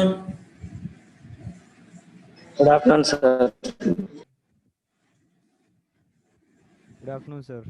Good afternoon, sir. Good afternoon, sir.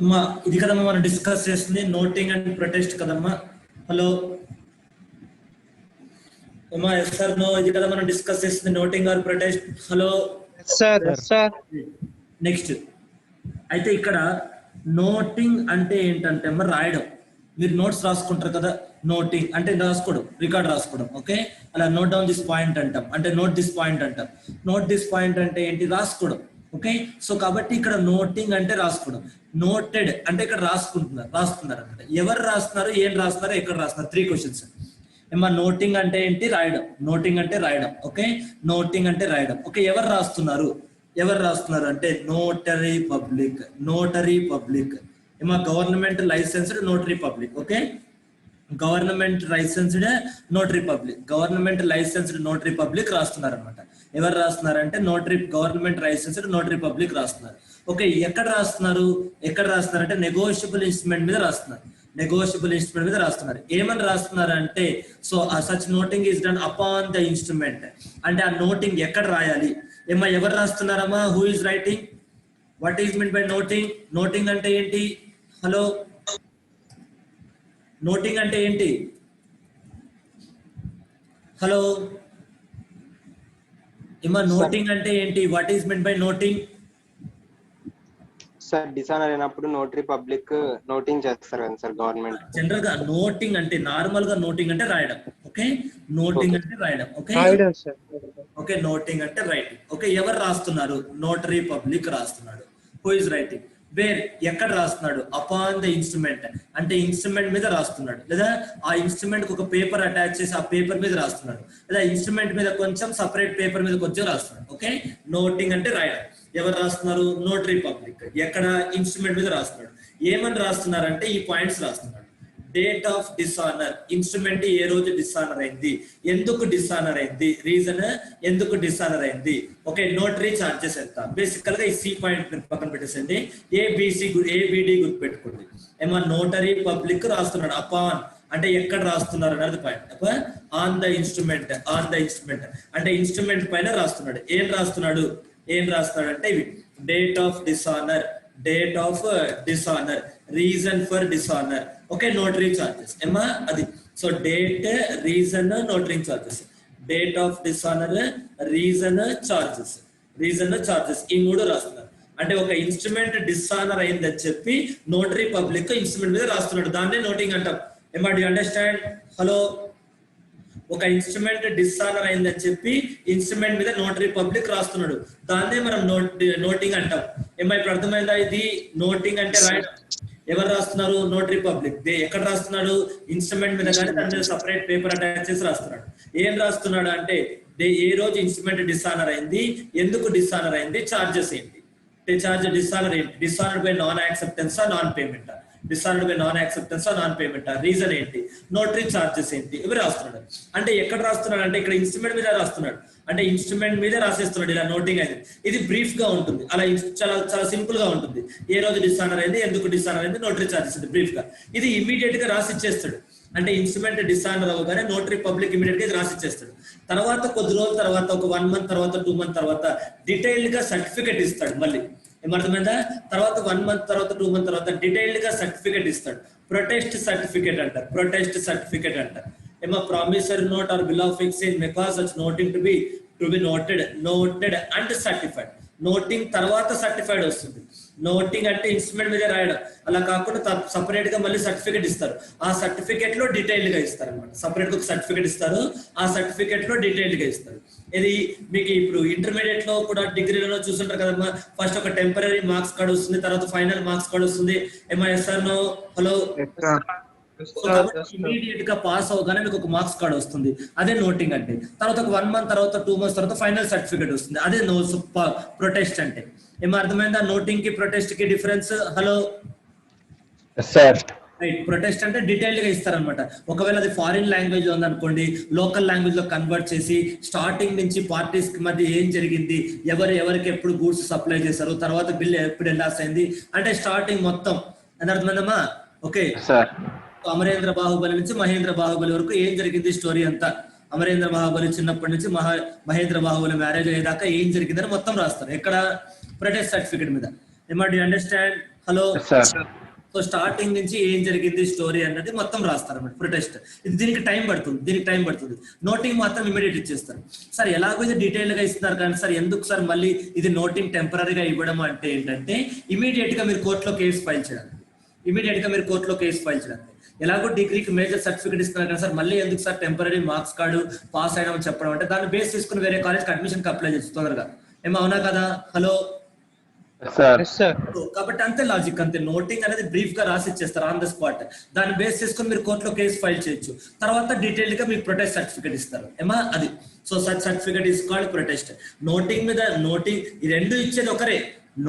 అమ్మా ఇది కదమ్మా మనం డిస్కస్ చేస్తుంది నోటింగ్ అండ్ ప్రొటెస్ట్ కదమ్మా. హలో అమ్మా, ఎస్ సార్ నో, ఇది కదా మనం డిస్కస్ చేస్తుంది noting or protest. Hello sir. Next అయితే ఇక్కడ నోటింగ్ అంటే ఏంటంటే అమ్మ రాయడం. మీరు నోట్స్ రాసుకుంటారు కదా, నోటింగ్ అంటే రాసుకోవడం, రికార్డ్ రాసుకోవడం. ఓకే, అలా నోట్ డౌన్ దిస్ పాయింట్ అంటాం, అంటే నోట్ దిస్ పాయింట్ అంటాం. నోట్ దిస్ పాయింట్ అంటే ఏంటి? రాసుకోవడం. ఓకే, సో కాబట్టి ఇక్కడ నోటింగ్ అంటే రాసుకోవడం. నోటెడ్ అంటే ఇక్కడ రాస్తున్నారు అనమాట. ఎవరు రాస్తున్నారు, ఏం రాస్తున్నారు, ఎక్కడ రాస్తున్నారు? 3 క్వశ్చన్స్. ఏమా నోటింగ్ అంటే ఏంటి? రాయడం. నోటింగ్ అంటే రాయడం. ఓకే, నోటింగ్ అంటే రాయడం. ఓకే, ఎవరు రాస్తున్నారు అంటే నోటరీ పబ్లిక్. నోటరీ పబ్లిక్ ఏమా government licensed notary public. Okay, government licensed notary public. Government licensed notary public రాస్తున్నారు అనమాట. ఎవరు రాస్తున్నారంటే గవర్నమెంట్ లైసెన్స్డ్ నోటరీ పబ్లిక్ రాస్తున్నారు. ఓకే, ఎక్కడ రాస్తున్నారు అంటే నెగోషియబుల్ ఇన్స్ట్రుమెంట్ మీద రాస్తున్నారు. నెగోషియబుల్ ఇన్స్ట్రుమెంట్ మీద రాస్తున్నారు. ఏమని రాస్తున్నారు అంటే so such noting is done upon the instrument. అంటే ఆ నోటింగ్ ఎక్కడ రాయాలి? ఏమా ఎవరు రాస్తున్నారమ్మా? Who is writing? What is mean by noting? Noting అంటే ఏంటి? హలో, నోటింగ్ అంటే ఏంటి? హలో ఏమా నోటింగ్ అంటే ఏంటి? What is mean by noting? Sir dishonour అయినప్పుడు నోటరీ పబ్లిక్ నోటింగ్ చేస్తారు కదా సార్ గవర్నమెంట్. జనరల్ గా నోటింగ్ అంటే నార్మల్ గా నోటింగ్ అంటే రాయడం. ఓకే, నోటింగ్ అంటే రాయడం. ఓకే, ఓకే, నోటింగ్ అంటే రైటింగ్. ఓకే, ఎవరు రాస్తున్నారు? నోటరీ పబ్లిక్ రాస్తున్నాడు. Who is writing? వేర్ ఎక్కడ రాస్తున్నాడు? అపాన్ ద ఇన్స్ట్రుమెంట్ అంటే ఇన్స్ట్రుమెంట్ మీద రాస్తున్నాడు, లేదా ఆ ఇన్స్ట్రుమెంట్ కి ఒక పేపర్ అటాచ్ చేసి ఆ పేపర్ మీద రాస్తున్నాడు, లేదా ఇన్స్ట్రుమెంట్ మీద కొంచెం సపరేట్ పేపర్ మీద కొంచెం రాస్తున్నాడు. ఓకే, నోటింగ్ అంటే రాయడం. ఎవరు రాస్తున్నారు? Notary public. ఎక్కడ? ఇన్స్ట్రుమెంట్ మీద రాస్తున్నాడు. ఏమని రాస్తున్నారంటే ఈ పాయింట్స్ రాస్తున్నాడు. డేట్ ఆఫ్ డిసానర్, ఇన్స్ట్రుమెంట్ ఏ రోజు డిసానర్ అయింది, ఎందుకు డిసానర్ అయింది, రీజన్ ఎందుకు డిసానర్ అయింది. ఓకే, నోటరీ చార్జెస్ ఎంత. బేసికల్ గా ఈ సి పాయింట్ పక్కన పెట్టేసండి. ఏబిడి గుర్తుపెట్టుకోండి. ఏమో నోటరీ పబ్లిక్ రాస్తున్నాడు. అపాన్ అంటే ఎక్కడ రాస్తున్నారు అనేది point. On the instrument. On the instrument అంటే ఇన్స్ట్రుమెంట్ పైన రాస్తున్నాడు. ఏం రాస్తున్నాడు అంటే ఇవి date of dishonour, date of dishonour, reason for dishonour. Okay, notary charges ఏమా అది. So date, reason, notary charges. Date of dishonour, reason, charges. ఈ 3 రాస్తున్నారు. అంటే ఒక ఇన్స్ట్రుమెంట్ డిసానర్ అయిందని చెప్పి నోటరీ పబ్లిక్ ఇన్స్ట్రుమెంట్ మీద రాస్తున్నాడు. దాన్నే నోటింగ్ అంటాం. ఏమా డు అండర్స్టాండ్? హలో, ఒక ఇన్స్ట్రుమెంట్ డిసానర్ అయిందని చెప్పి ఇన్స్ట్రుమెంట్ మీద నోటరీ పబ్లిక్ రాస్తున్నాడు. దాన్నే మనం నోటింగ్ అంటాం. ఏమో ఇప్పుడు అర్థమైందా? ఇది నోటింగ్ అంటే రాయడం. ఎవరు రాస్తున్నారు? Notary public. ఎక్కడ రాస్తున్నాడు? ఇన్స్ట్రుమెంట్ మీద, కానీ దాని మీద సపరేట్ పేపర్ అటాచ్ చేసి రాస్తున్నాడు. ఏం రాస్తున్నాడు అంటే ఏ రోజు ఇన్స్ట్రుమెంట్ డిసానర్ అయింది, ఎందుకు డిసానర్ అయింది, చార్జెస్ ఏంటి, చార్జ్ డిసానర్ ఏంటి, డిసానర్డ్ బై నాన్ యాక్సెప్టెన్సా నాన్ పేమెంటా, డిసానర్డ్ బై నాన్ యాక్సెప్టెన్సా నాన్ పేమెంటా, రీజన్ ఏంటి, నోటరీ చార్జెస్ ఏంటి, ఇవి రాస్తున్నాడు. అంటే ఎక్కడ రాస్తున్నాడు అంటే ఇక్కడ ఇన్స్ట్రుమెంట్ మీద రాస్తున్నాడు, అంటే ఇన్స్ట్రుమెంట్ మీద రాసేస్తున్నాడు ఇలా నోటింగ్ అయింది. ఇది బ్రీఫ్ గా ఉంటుంది, అలా చాలా చాలా సింపుల్ గా ఉంటుంది. ఏ రోజు డిసానర్ అయింది, ఎందుకు డిసానర్ అయింది, నోటరీ చార్జెస్ ఏంటి, బ్రీఫ్ గా. ఇది ఇమీడియట్ గా రాసి ఇచ్చేస్తాడు. అంటే ఇన్స్ట్రుమెంట్ డిసానర్ అవగానే నోటరీ పబ్లిక్ ఇమీడియట్ గా ఇది రాసి ఇచ్చేస్తాడు. తర్వాత కొద్ది రోజుల తర్వాత ఒక 1 month తర్వాత 2 months తర్వాత డీటెయిల్డ్ గా సర్టిఫికెట్ ఇస్తాడు. మళ్ళీ ఏమర్థమైందా, తర్వాత 1 month తర్వాత 2 months తర్వాత డీటెయిల్డ్ గా సర్టిఫికెట్ ఇస్తాడు. ప్రొటెస్ట్ సర్టిఫికెట్ అంటారు, ప్రొటెస్ట్ సర్టిఫికెట్ అంటారు. ఏమో promissory note or bill of fixing may cause such noting to be noted and certified. Noting తర్వాత సర్టిఫైడ్ వస్తుంది. నోటింగ్ అంటే ఇన్స్ట్రుమెంట్ మీద రాయడం, అలా కాకుండా సపరేట్ గా మళ్ళీ సర్టిఫికెట్ ఇస్తారు. ఆ సర్టిఫికెట్ లో డీటెయిల్డ్ గా ఇస్తారు అనమాట. సపరేట్ గా ఒక సర్టిఫికెట్ ఇస్తారు, ఆ సర్టిఫికెట్ లో డీటెయిల్డ్ గా ఇస్తారు. ఇది మీకు ఇప్పుడు ఇంటర్మీడియట్ లో కూడా డిగ్రీలో చూస్తుంటారు కదమ్మా, ఫస్ట్ ఒక టెంపరీ మార్క్స్ కార్డ్ వస్తుంది, తర్వాత ఫైనల్ మార్క్స్ కార్డ్ వస్తుంది. ఏమో ఎస్ఆర్ నో, హలో, ఇమీడియట్ గా పాస్ అవగానే మీకు ఒక మార్క్స్ కార్డ్ వస్తుంది, అదే నోటింగ్ అంటే. తర్వాత ఒక 1 month తర్వాత 2 months తర్వాత ఫైనల్ సర్టిఫికేట్ వస్తుంది, అదే ప్రొటెస్ట్ అంటే. ఏమో అర్థమైందా నోటింగ్ కి ప్రొటెస్ట్ కి డిఫరెన్స్? Hello right. ప్రొటెస్ట్ అంటే డీటెయిల్ గా ఇస్తారనమాట. ఒకవేళ అది ఫారిన్ లాంగ్వేజ్ లో ఉందనుకోండి, లోకల్ లాంగ్వేజ్ లో కన్వర్ట్ చేసి స్టార్టింగ్ నుంచి పార్టీస్ కి మధ్య ఏం జరిగింది, ఎవరికి ఎప్పుడు గూడ్స్ సప్లై చేశారు, తర్వాత బిల్ ఎప్పుడు ఎలాస్ అయింది అంటే స్టార్టింగ్ మొత్తం. అని అర్థమైందమ్మా? ఓకే, అమరేంద్ర బాహుబలి నుంచి మహేంద్ర బాహుబలి వరకు ఏం జరిగింది స్టోరీ అంతా. అమరేంద్ర బాహుబలి చిన్నప్పటి నుంచి మహేంద్ర బాహుబలి మ్యారేజ్ అయ్యేదాకా ఏం జరిగిందని మొత్తం రాస్తారు. ఎక్కడ? ప్రొటెస్ట్ సర్టిఫికేట్ మీద. Do you understand? Hello. So starting నుంచి ఏం జరిగింది స్టోరీ అన్నది మొత్తం రాస్తారు అన్నమాట ప్రొటెస్ట్. ఇది దీనికి టైం పడుతుంది. నోటింగ్ మాత్రం ఇమీడియట్ ఇచ్చేస్తారు. సార్ ఎలాగో ఇది డీటెయిల్ గా ఇస్తున్నారు కానీ సార్ ఎందుకు సార్ మళ్ళీ ఇది నోటింగ్ టెంపరీగా ఇవ్వడం అంటే ఏంటంటే ఇమీడియట్ గా మీరు కోర్టులో కేసు ఫైల్ చేయడానికి. ఎలాగో డిగ్రీకి మేజర్ సర్టిఫికేట్ ఇస్తున్నారు కదా సార్, మళ్ళీ ఎందుకు sir temporary marks card pass అయినా చెప్పడం అంటే దాన్ని బేస్ చేసుకుని వేరే కాలేజ్కి అడ్మిషన్ కి అప్లై చేసి తొందరగా. ఏమో అవునా కదా? హలో. కాబట్టి అంతే లాజిక్, అంతే. నోటింగ్ అనేది బ్రీఫ్ గా రాసి ఇచ్చేస్తారు ఆన్ ద స్పాట్. దాన్ని బేస్ చేసుకుని మీరు కోర్టులో కేసు ఫైల్ చేయొచ్చు. తర్వాత డీటెయిల్డ్ గా మీకు ప్రొటెస్ట్ సర్టిఫికేట్ ఇస్తారు. ఏమా అది. So such certificate is called protest. Noting మీద నోటింగ్ ఈ రెండు ఇచ్చేది ఒకరే.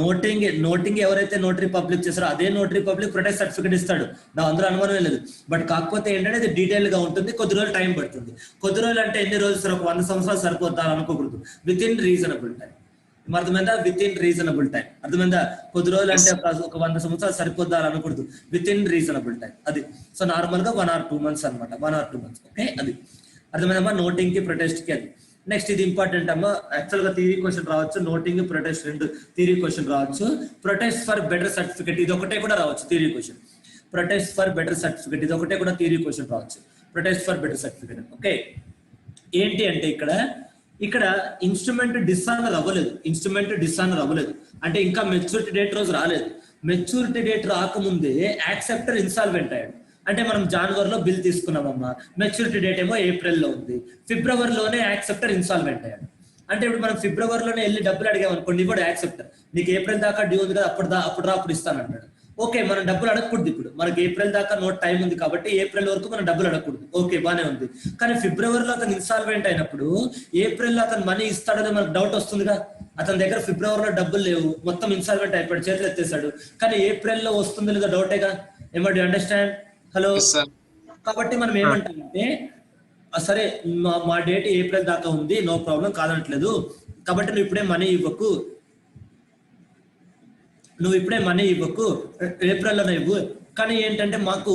నోటింగ్ ఎవరైతే నోటరీ పబ్లిక్ చేస్తారో అదే నోటరీ పబ్లిక్ ప్రొటెస్ట్ సర్టిఫికేట్ ఇస్తాడు, నా అందరూ అనుమానం లేదు. బట్ కాకపోతే ఏంటంటే ఇది డీటెయిల్ గా ఉంటుంది, కొద్ది రోజులు టైం పడుతుంది. కొద్ది రోజులు అంటే ఎన్ని రోజులు సార్? ఒక 100 సంవత్సరాలు సరిపోతా అనుకోకూడదు. Within reasonable time. అర్థమైందా? Within reasonable time. అర్థమైందా? కొద్ది రోజులు అంటే ఒక 100 సంవత్సరాలు సరిపోద్దా అనకూడదు, విత్ ఇన్ రీజనబుల్ టైం. అది. సో నార్మల్ గా 1 or 2 months అనమాట, 1 or 2 months. ఓకే, అది అర్థమైందమ్మా నోటింగ్ కి ప్రొటెస్ట్ కి. అది నెక్స్ట్ ఇది ఇంపార్టెంట్ అమ్మా. యాక్చువల్ గా థియరీ క్వశ్చన్ రావచ్చు, నోటింగ్ ప్రొటెస్ట్ రెండు థియరీ క్వశ్చన్ రావచ్చు. ప్రొటెస్ట్ ఫర్ బెటర్ సర్టిఫికేట్ ఇది ఒకటే కూడా రావచ్చు theory question. Protest for better certificate ఇది ఒకటే కూడా థియరీ క్వశ్చన్ రావచ్చు. Protest for better certificate. Okay, ఏంటి అంటే ఇక్కడ ఇన్స్ట్రుమెంట్ డిసానర్ అవ్వలేదు అంటే ఇంకా మెచ్యూరిటీ డేట్ రోజు రాలేదు. మెచ్యూరిటీ డేట్ రాకముందే యాక్సెప్టర్ ఇన్సాల్వెంట్ అయ్యాడు. అంటే మనం జనవరిలో బిల్ తీసుకున్నామమ్మా, మెచ్యూరిటీ డేట్ ఏమో ఏప్రిల్లో ఉంది, ఫిబ్రవరిలోనే యాక్సెప్టర్ ఇన్సాల్వెంట్ అయ్యాడు. అంటే ఇప్పుడు మనం ఫిబ్రవరిలోనే వెళ్ళి డబ్బులు అడిగాం అనుకోండి, ఇప్పుడు యాక్సెప్టర్ నీకు ఏప్రిల్ దాకా డ్యూ ఉంది కదా, అప్పుడు ఇస్తానంటాడు. ఓకే, మనం డబ్బులు అడగకూడదు. ఇప్పుడు మనకి ఏప్రిల్ దాకా నోట్ టైం ఉంది కాబట్టి ఏప్రిల్ వరకు మనం డబ్బులు అడగకూడదు. ఓకే, బానే ఉంది. కానీ ఫిబ్రవరిలో అతను ఇన్సాల్వెంట్ అయినప్పుడు ఏప్రిల్లో అతను మనీ ఇస్తాడని మనకు డౌట్ వస్తుందిగా. అతని దగ్గర ఫిబ్రవరిలో డబ్బులు లేవు, మొత్తం ఇన్సాల్వెంట్ అయిపోయాడు, చేతులు ఎత్తేసాడు. కానీ ఏప్రిల్లో వస్తుంది లేదా డౌటేగా. Do you understand? హలో. కాబట్టి మనం ఏమంటామంటే సరే మా డేట్ ఏప్రిల్ దాకా ఉంది, నో ప్రాబ్లం, కాదనట్లేదు. కాబట్టి నువ్వు ఇప్పుడే మనీ ఇవ్వకు, ఏప్రిల్లోనే ఇవ్వు. కానీ ఏంటంటే మాకు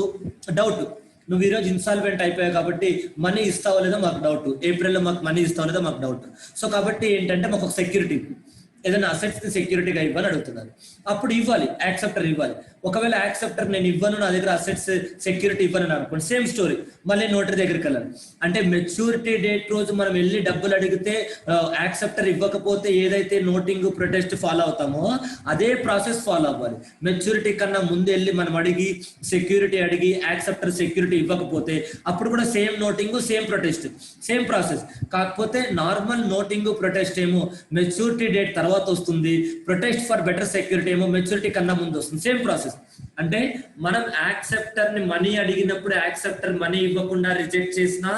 డౌట్, నువ్వు ఈరోజు ఇన్సాల్వెంట్ అయిపోయావు కాబట్టి మనీ ఇస్తావో లేదో మాకు డౌట్, ఏప్రిల్లో మాకు మనీ ఇస్తావో లేదో మాకు డౌట్. సో కాబట్టి ఏంటంటే మాకు ఒక సెక్యూరిటీ, ఏదైనా అసెట్స్ ని సెక్యూరిటీగా ఇవ్వని అడుగుతున్నారు. అప్పుడు ఇవ్వాలి, యాక్సెప్టర్ ఇవ్వాలి. ఒకవేళ యాక్సెప్టర్ నేను ఇవ్వను, నా దగ్గర అసెట్స్ సెక్యూరిటీ ఇవ్వను అనుకోండి, సేమ్ స్టోరీ, మళ్ళీ నోటరీ దగ్గరికి వెళ్ళాలి. అంటే మెచ్యూరిటీ డేట్ రోజు మనం వెళ్ళి డబ్బులు అడిగితే యాక్సెప్టర్ ఇవ్వకపోతే ఏదైతే నోటింగ్ ప్రొటెస్ట్ ఫాలో అవుతామో అదే ప్రాసెస్ ఫాలో అవ్వాలి. మెచ్యూరిటీ కన్నా ముందు వెళ్ళి మనం అడిగి సెక్యూరిటీ అడిగి యాక్సెప్టర్ సెక్యూరిటీ ఇవ్వకపోతే అప్పుడు కూడా same noting, same protest, same process. కాకపోతే నార్మల్ నోటింగ్ ప్రొటెస్ట్ ఏమో మెచ్యూరిటీ డేట్ తర్వాత తర్వాత వస్తుంది, ప్రొటెస్ట్ ఫర్ బెటర్ సెక్యూరిటీ ఏమో మెచ్యూరిటీ కన్నా ముందు వస్తుంది. Same process. అంటే మనం యాక్సెప్టర్ ని మనీ అడిగినప్పుడు యాక్సెప్టర్ మనీ ఇవ్వకుండా రిజెక్ట్ చేసినా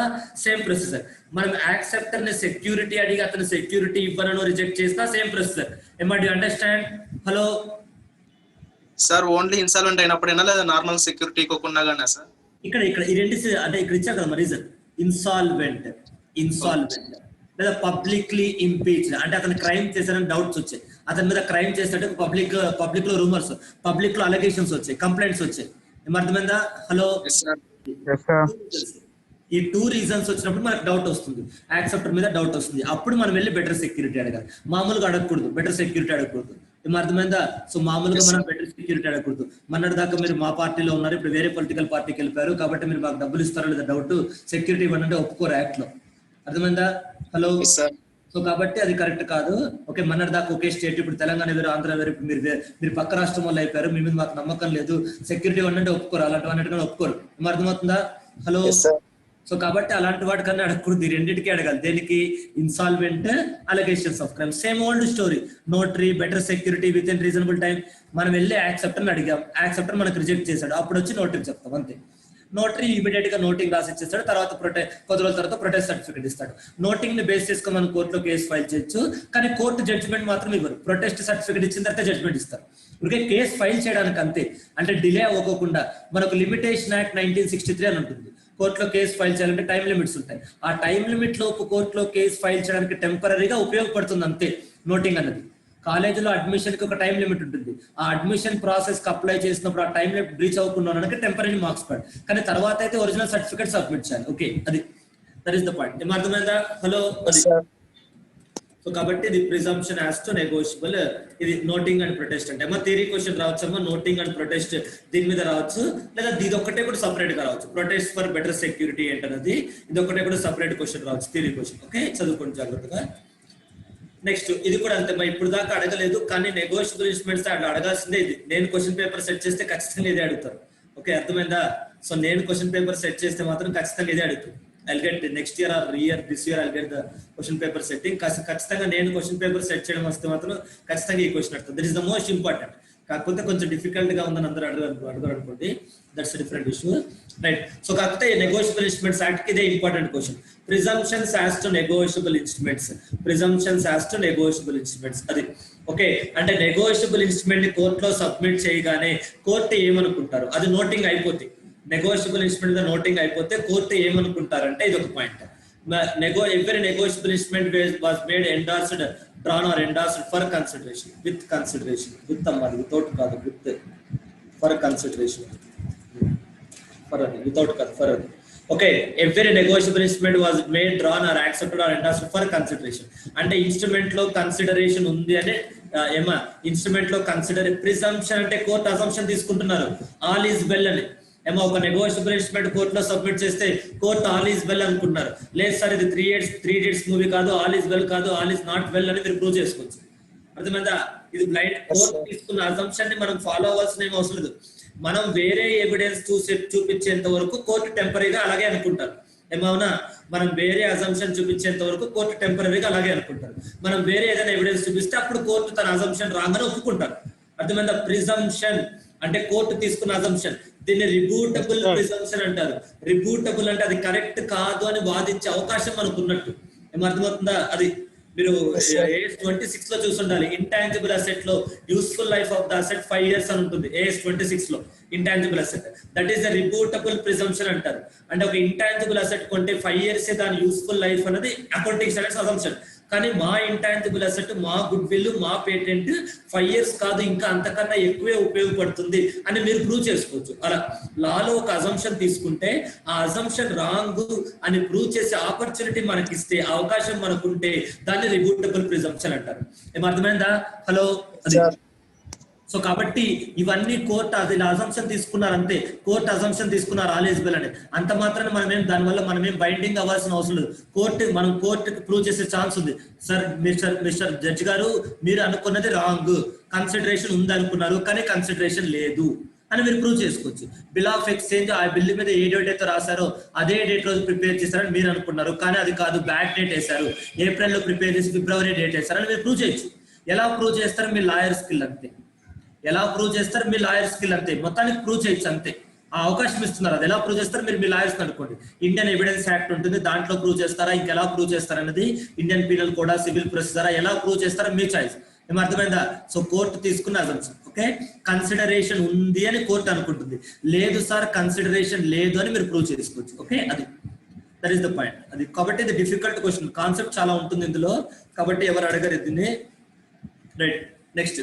సేమ్ ప్రొసీజర్. మనం యాక్సెప్టర్ ని సెక్యూరిటీ అడిగి అతను సెక్యూరిటీ ఇవ్వనో రిజెక్ట్ చేసినా సేమ్ ప్రొసీజర్. ఏమా do understand? Hello sir, only insolvent అయినప్పుడైనా లేదా నార్మల్ సెక్యూరిటీ ఇవ్వకుండా గానా సార్? ఇక్కడ ఈ రెండు అంటే ఇక్కడ ఇచ్చారు కదా రీజన్. ఇన్సాల్వెంట్ లేదా పబ్లిక్లీ ఇంపీచ్డ్ అంటే అతను క్రైమ్ చేశారని డౌట్స్ వచ్చాయి, అతని మీద క్రైమ్ చేసినట్టు పబ్లిక్ లో రూమర్స్, పబ్లిక్ లో అలిగేషన్స్ వచ్చాయి, కంప్లైంట్స్ వచ్చాయి. ఏమర్థమైందా? హలో ఈ 2 రీజన్స్ వచ్చినప్పుడు మనకు డౌట్ వస్తుంది, యాక్సెప్టర్ మీద డౌట్ వస్తుంది. అప్పుడు మనం వెళ్ళి బెటర్ సెక్యూరిటీ అడగాలి. మామూలుగా అడగకూడదు, బెటర్ సెక్యూరిటీ అడగకూడదు. ఏమర్థమైందా? సో మామూలుగా మనం బెటర్ సెక్యూరిటీ అడగకూడదు. మొన్నటి దాకా మీరు మా పార్టీలో ఉన్నారు, ఇప్పుడు వేరే పొలిటికల్ పార్టీకి వెళ్ళిపోయారు కాబట్టి మీరు మాకు డబ్బులు ఇస్తారో లేదా డౌట్, సెక్యూరిటీ ఇవ్వనంటే ఒప్పుకోరు యాక్ట్ లో. అర్థమైందా? హలో సో కాబట్టి అది కరెక్ట్ కాదు. ఓకే, మొన్నటి దాకా ఒకే స్టేట్, ఇప్పుడు తెలంగాణ వేరు, ఆంధ్ర వేరు, మీరు పక్క రాష్ట్రం వాళ్ళు అయిపోయారు, మీ మీద మాకు నమ్మకం లేదు, సెక్యూరిటీ ఇవ్వనంటే ఒప్పుకోరు, అలాంటి అన్నట్టుగా ఒప్పుకోరు. అర్థమవుతుందా? హలో సో కాబట్టి అలాంటి వాటికన్నా అడగకూడదు, రెండింటికి అడగాలి. దేనికి? Insolvent, allegations of crime. Same old story. Notary, better security with in reasonable time. మనం వెళ్ళి యాక్సెప్టర్ అడిగాం, యాక్సెప్టర్ మనకు రిజెక్ట్ చేశాడు, అప్పుడు వచ్చి నోటరీ చెప్తాం అంతే. నోటరీ ఇమీడియట్ గా నోటింగ్ రాసి ఇచ్చేస్తాడు, తర్వాత కొద్ది రోజుల తర్వాత ప్రొటెస్ట్ సర్టిఫికేట్ ఇస్తాడు. నోటింగ్ ని బేస్ చేసుకుని మనం కోర్టులో కేసు ఫైల్ చేయొచ్చు, కానీ కోర్టు జడ్జిమెంట్ మాత్రం ఇవ్వరు. ప్రొటెస్ట్ సర్టిఫికేట్ ఇచ్చిన తర్వాత జడ్జిమెంట్ ఇస్తారు. ఇప్పటికే కేసు ఫైల్ చేయడానికి అంతే, అంటే డిలే అవ్వకుండా. మనకు లిమిటేషన్ యాక్ట్ 1963 అని ఉంటుంది. కోర్టులో కేసు ఫైల్ చేయాలంటే టైం లిమిట్స్ ఉంటాయి. ఆ టైం లిమిట్ లోపు కోర్టులో కేసు ఫైల్ చేయడానికి టెంపరీగా ఉపయోగపడుతుంది అంతే నోటింగ్ అనేది. కాలేజీలో అడ్మిషన్ కి ఒక టైం లిమిట్ ఉంటుంది. ఆ అడ్మిషన్ ప్రాసెస్ కి అప్లై చేసినప్పుడు ఆ టైం లిమిట్ బ్రీచ్ అవ్వకుండా టెంపరీ మార్క్స్ పడు, కానీ తర్వాత అయితే ఒరిజినల్ సర్టిఫికేట్ సబ్మిట్ చేయాలి. ఓకే, అది దట్ ఈస్ ద పాయింట్. ఏమర్థమైందా? హలో సో కాబట్టి ఇది ప్రిజంప్షన్ యాజ్ టు నెగోషియబుల్. ఇది నోటింగ్ అండ్ ప్రొటెస్ట్ అంటే. థియరీ క్వశ్చన్ రావచ్చమ్మా, నోటింగ్ అండ్ ప్రొటెస్ట్ దీని మీద రావచ్చు, లేదా ఇది ఒక్కటే కూడా సపరేట్ గా రావచ్చు. ప్రొటెస్ట్ ఫర్ బెటర్ సెక్యూరిటీ ఏంటన్నది ఇది ఒక్కటే కూడా సపరేట్ క్వశ్చన్ రావచ్చు, థియరీ క్వశ్చన్. ఓకే, చదువుకోండి జాగ్రత్తగా. నెక్స్ట్ ఇది కూడా అంతే, ఇప్పుడు దాకా అడగలేదు, కానీ నెగోషియబుల్ ఇన్స్ట్రుమెంట్స్ అట్లా అడగాల్సిందే. ఇది నేను క్వశ్చన్ పేపర్ సెట్ చేస్తే ఖచ్చితంగా ఇదే అడుగుతారు. ఓకే, అర్థమైందా? సో నేను క్వశ్చన్ పేపర్ సెట్ చేస్తే మాత్రం ఖచ్చితంగా ఇదే అడుగుతారు. I'll get next year or this year I'll get the question paper setting. ఖచ్చితంగా నేను క్వశ్చన్ పేపర్ సెట్ చేయడం వస్తే మాత్రం ఖచ్చితంగా ఈ క్వశ్చన్ అడుగుతాను. That is the most important. కాకపోతే కొంచెం డిఫికల్ట్ గా ఉందని అందరూ అడగరు అనుకోండి, that's different issue, right? So కాకపోతే నెగోషియబుల్ ఇన్స్ట్రుమెంట్స్ యాక్ట్ కి ఇదే important question. Presumptions as to negotiable instruments, presumptions as to negotiable instruments. అది ఓకే. అంటే నెగోషియబుల్ ఇన్స్ట్రుమెంట్ ని కోర్టులో సబ్మిట్ చేయగానే కోర్టు ఏమనుకుంటారు, అది నోటింగ్ అయిపోతుంది. నెగోషియబుల్ ఇన్స్ట్రుమెంట్ గా నోటింగ్ అయిపోతే కోర్టు ఏమనుకుంటారంటే ఇది ఒక point. Every negotiable instrument was made, endorsed, drawn or endorsed for consideration, with consideration, with అమ్మాలి, without కాదు, with, for consideration, for అది, without కాదు, for అది. Okay, every negotiable instrument was made, drawn or accepted or endorsed for consideration. అంటే instrument లో consideration ఉంది అంటే ఏమా ఇన్స్ట్రుమెంట్ లో కన్సిడర్. ప్రిజంప్షన్ అంటే కోర్టు అజంప్షన్ తీసుకుంటున్నారు, ఆల్ ఈజ్ వెల్ అని. ఏమో ఒక నెగోషియబుల్ ఇన్స్ట్రుమెంట్ కోర్టులో సబ్మిట్ చేస్తే కోర్టు ఆల్ ఈజ్ వెల్ అనుకుంటున్నారు. లేదు సార్ ఇది త్రీ ఇడియట్స్ మూవీ కాదు, ఆల్ ఈజ్ వెల్ కాదు, ఆల్ ఈజ్ నాట్ వెల్ అని మీరు ప్రూవ్ చేసుకోవచ్చు. అర్థమైందా? ఇది బ్లైండ్ కోర్టు తీసుకున్న అజంప్షన్ ని మనం ఫాలో అవ్వాల్సిన ఏం అవసరం లేదు. మనం వేరే ఎవిడెన్స్ చూపించేంత వరకు కోర్టు టెంపరీగా అలాగే అనుకుంటారు. ఏమవునా? మనం వేరే అజంప్షన్ చూపించేంత వరకు కోర్టు టెంపరీగా అలాగే అనుకుంటారు. మనం వేరే ఏదైనా ఎవిడెన్స్ చూపిస్తే అప్పుడు కోర్టు తన అజంప్షన్ రాంగ్ అని ఒప్పుకుంటారు. అర్థమైందా? ప్రిజంప్షన్ అంటే కోర్టు తీసుకున్న అజంప్షన్. దీన్ని రిబూటబుల్ ప్రిజంప్షన్ అంటారు. రిబూటబుల్ అంటే అది కరెక్ట్ కాదు అని వాదించే అవకాశం మనకు ఉన్నట్టు. ఏమర్థమవుతుందా? అది మీరు AS 26 లో చూసుండాలి. ఇంటాంజిబుల్ అసెట్ లో useful life of the asset 5 years అని ఉంటుంది. AS 26 లో intangible asset, that is the rebuttable presumption అంటారు. అంటే ఒక ఇంటాంజిబుల్ అసెట్ కొంటే 5 years దాని యూస్ఫుల్ లైఫ్ అనేది అకౌంటింగ్ స్టాండర్డ్స్ అజంప్షన్. కానీ మా ఇంటాంజిబుల్ అసెట్, మా గుడ్ విల్, మా పేటెంట్ 5 years కాదు ఇంకా అంతకన్నా ఎక్కువే ఉపయోగపడుతుంది అని మీరు ప్రూవ్ చేసుకోవచ్చు. అలా లాలో ఒక అజంప్షన్ తీసుకుంటే ఆ అజంప్షన్ రాంగ్ అని ప్రూవ్ చేసే ఆపర్చునిటీ మనకి ఇస్తే, అవకాశం మనకుంటే దాన్ని రిబూటబుల్ ప్రిజంప్షన్ అంటారు. ఏమర్థమైందా? హలో, సో కాబట్టి ఇవన్నీ కోర్టు అది అజంప్షన్ తీసుకున్నారు అంతే. కోర్టు అజంప్షన్ తీసుకున్నారు ఆల్ ఈజ్ వెల్ అని. అంత మాత్రాన దానివల్ల మనమేం బైండింగ్ అవ్వాల్సిన అవసరం లేదు. కోర్టుకి ప్రూవ్ చేసే ఛాన్స్ ఉంది. సార్ మిస్టర్ జడ్జి గారు, మీరు అనుకున్నది రాంగ్, కన్సిడరేషన్ ఉంది అనుకున్నారు కానీ కన్సిడరేషన్ లేదు అని మీరు ప్రూవ్ చేసుకోవచ్చు. బిల్ ఆఫ్ ఎక్స్చేంజ్ ఆ బిల్ మీద ఏ డేట్ అయితే రాశారో అదే డేట్ రోజు ప్రిపేర్ చేశారని మీరు అనుకున్నారు, కానీ అది కాదు, బ్యాక్ డేట్ వేశారు, ఏప్రిల్లో ప్రిపేర్ చేసి ఫిబ్రవరి డేట్ వేశారని మీరు ప్రూవ్ చేయొచ్చు. ఎలా ప్రూవ్ చేస్తారు? మీ లాయర్ స్కిల్ అంతే. ఎలా ప్రూవ్ చేస్తారు? మీ లాయర్ స్కిల్ అంతే. మొత్తానికి ప్రూవ్ చేయొచ్చు అంతే. ఆ అవకాశం ఇస్తున్నారు. అది ఎలా ప్రూవ్ చేస్తారు? మీరు మీ లాయర్స్ అనుకోండి. ఇండియన్ ఎవిడెన్స్ యాక్ట్ ఉంటుంది, దాంట్లో ప్రూవ్ చేస్తారా, ఇంకెలా ప్రూవ్ చేస్తారు అనేది Indian penal code, civil procedure, ఎలా ప్రూవ్ చేస్తారో మీ చాయిస్. ఏం అర్థమైందా? సో కోర్టు తీసుకున్న అజంప్షన్. ఓకే, కన్సిడరేషన్ ఉంది అని కోర్టు అనుకుంటుంది. లేదు సార్ కన్సిడరేషన్ లేదు అని మీరు ప్రూవ్ చేసుకోవచ్చు. ఓకే, అది దట్ ఈస్ ద పాయింట్. అది కాబట్టి ఇది డిఫికల్ట్ క్వశ్చన్, కాన్సెప్ట్ చాలా ఉంటుంది ఇందులో, కాబట్టి ఎవరు అడగరు దీన్ని. Right, next.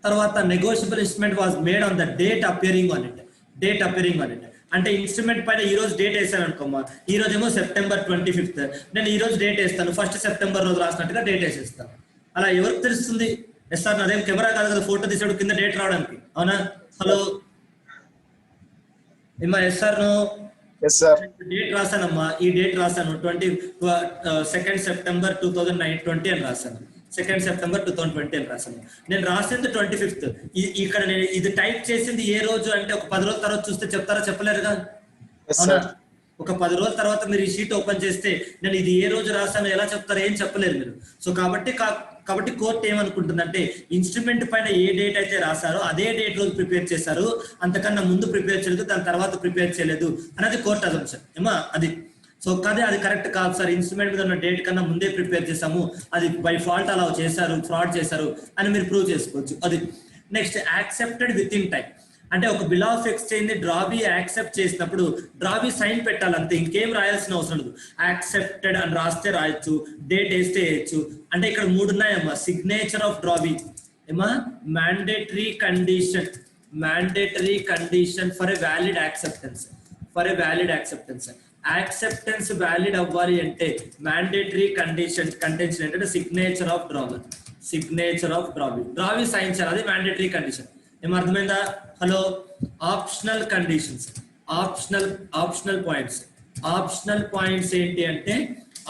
తర్వాత negotiable instrument was made on the date appearing on it. Date appearing on it అంటే ఇన్స్ట్రుమెంట్ పైన ఈ రోజు డేట్ వేసాను అనుకోమా, ఈ రోజు ఏమో September 25th, నేను ఈ రోజు డేట్ వేస్తాను, 1st September రోజు రాసినట్టుగా డేట్ వేసేస్తాను. అలా ఎవరికి తెలుస్తుంది? ఎస్ సార్ నాదేం కెమెరా కాదు కదా, ఫోటో తీసాడు కింద డేట్ రావడానికి, అవునా? హలో ఏమా ఎస్ సార్ నో డేట్ రాశానమ్మా, ఈ డేట్ రాశాను 22nd September 2020 అని రాశాను, 2nd September 2020 అని రాశాను. నేను రాసింది 25th. ఇక్కడ నేను ఇది టైప్ చేసింది ఏ రోజు అంటే ఒక 10 రోజుల తర్వాత చూస్తే చెప్తారా? చెప్పలేరుగా, అవునా? ఒక 10 రోజుల తర్వాత మీరు ఈ షీట్ ఓపెన్ చేస్తే నేను ఇది ఏ రోజు రాశాను ఎలా చెప్తారు? ఏం చెప్పలేరు మీరు. సో కాబట్టి కోర్టు ఏమనుకుంటుందంటే ఇన్స్ట్రుమెంట్ పైన ఏ డేట్ అయితే రాశారో అదే డేట్ రోజు ప్రిపేర్ చేశారు, అంతకన్నా ముందు ప్రిపేర్ చేయలేదు, దాని తర్వాత ప్రిపేర్ చేయలేదు అనేది కోర్టు అజంప్షన్. ఏమా అది సో కాదే, అది కరెక్ట్ కాదు సార్, ఇన్స్ట్రుమెంట్ మీద ఉన్న డేట్ కన్నా ముందే ప్రిపేర్ చేసాము, అది బై ఫాల్ట్ అలా చేశారు, ఫ్రాడ్ చేశారు అని మీరు ప్రూవ్ చేసుకోవచ్చు. అది next accepted with in time అంటే ఒక బిల్ ఆఫ్ ఎక్స్చేంజ్ డ్రాబీ యాక్సెప్ట్ చేసినప్పుడు డ్రాబీ సైన్ పెట్టాలంతే, ఇంకేం రాయాల్సిన అవసరం లేదు. యాక్సెప్టెడ్ అని రాస్తే రాయొచ్చు, డేట్ వేస్తే వేయచ్చు. అంటే ఇక్కడ 3 ఉన్నాయమ్మా. సిగ్నేచర్ ఆఫ్ డ్రాబీ ఏమా, mandatory condition for a valid acceptance, acceptance valid అవ్వాలి అంటే మ్యాండేటరీ కండిషన్ ఏంటంటే signature of drawee, drawee sign చేయాలి, అది మ్యాండేటరీ కండిషన్. ఏం అర్థమైందా? Hello, optional conditions, optional points ఏంటి అంటే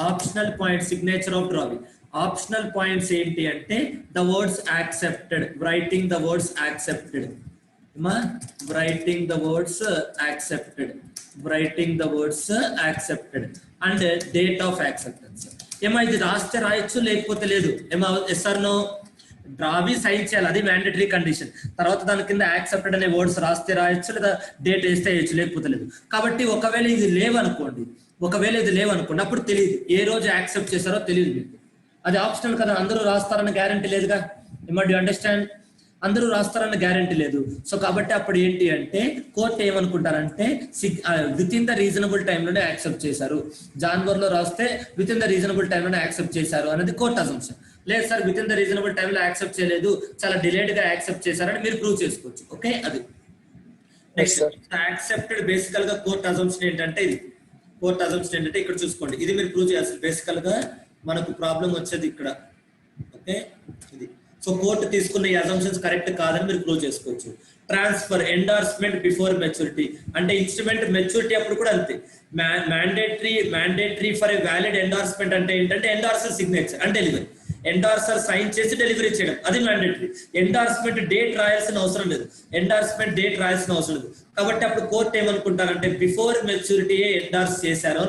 optional point signature of drawee. Optional points ఏంటి అంటే the words accepted, writing the words accepted, writing the words accepted and date of acceptance. ఏమా ఇది రాస్తే రాయొచ్చు లేకపోతే లేదు. ఏమా ఎస్ ఆర్ నో? డ్రాబీ సైన్ చేయాలి, అది మ్యాండేటరీ కండిషన్. తర్వాత దాని కింద యాక్సెప్టెడ్ అనే వర్డ్స్ రాస్తే రాయొచ్చు, లేదా డేట్ వేస్తే వేయచ్చు, లేకపోతే లేదు. కాబట్టి ఒకవేళ ఇది లేవనుకోండి, అప్పుడు తెలియదు ఏ రోజు యాక్సెప్ట్ చేశారో తెలియదు మీకు. అది ఆప్షనల్ కదా, అందరూ రాస్తారన్న గ్యారంటీ లేదుగా. ఏమా డు అండర్స్టాండ్? అందరూ రాస్తారన్న గ్యారంటీ లేదు. సో కాబట్టి అప్పుడు ఏంటి అంటే కోర్టు ఏమనుకుంటారంటే విత్ ఇన్ ద రీజనబుల్ టైంలోనే యాక్సెప్ట్ చేశారు. జాన్వరిలో రాస్తే విత్ ఇన్ ద రీజనబుల్ టైంలోనే యాక్సెప్ట్ చేశారు అనేది కోర్టు అజంప్షన్. లేదు sir with in the reasonable టైంలో యాక్సెప్ట్ చేయలేదు, చాలా డిలేడ్ గా యాక్సెప్ట్ చేశారని మీరు ప్రూవ్ చేసుకోవచ్చు. ఓకే, అది నెక్స్ట్. యాక్సెప్టెడ్ బేసికల్ గా కోర్టు అజంప్షన్ ఏంటంటే ఇక్కడ చూసుకోండి, ఇది మీరు ప్రూవ్ చేయాల్సింది. బేసికల్ గా మనకు ప్రాబ్లం వచ్చేది ఇక్కడ. ఓకే, ఇది సో కోర్టు తీసుకున్న ఈ అజంప్షన్స్ కరెక్ట్ కాదని మీరు ప్రూవ్ చేసుకోవచ్చు. ట్రాన్స్ఫర్, ఎండార్స్మెంట్ బిఫోర్ మెచ్యూరిటీ అంటే ఇన్స్ట్రుమెంట్ మెచ్యూరిటీ అప్పుడు కూడా అంతే. Mandatory for a valid endorsement అంటే ఏంటంటే ఎండార్సర్ సిగ్నేచర్ అండ్ డెలివరీ. ఎండార్సర్ సైన్ చేసి డెలివరీ చేయడం, అది మ్యాండేటరీ. ఎండార్స్మెంట్ డేట్ రాయాల్సిన అవసరం లేదు, కాబట్టి అప్పుడు కోర్టు ఏమనుకుంటారంటే బిఫోర్ మెచ్యూరిటీయే ఎండార్స్ చేశారు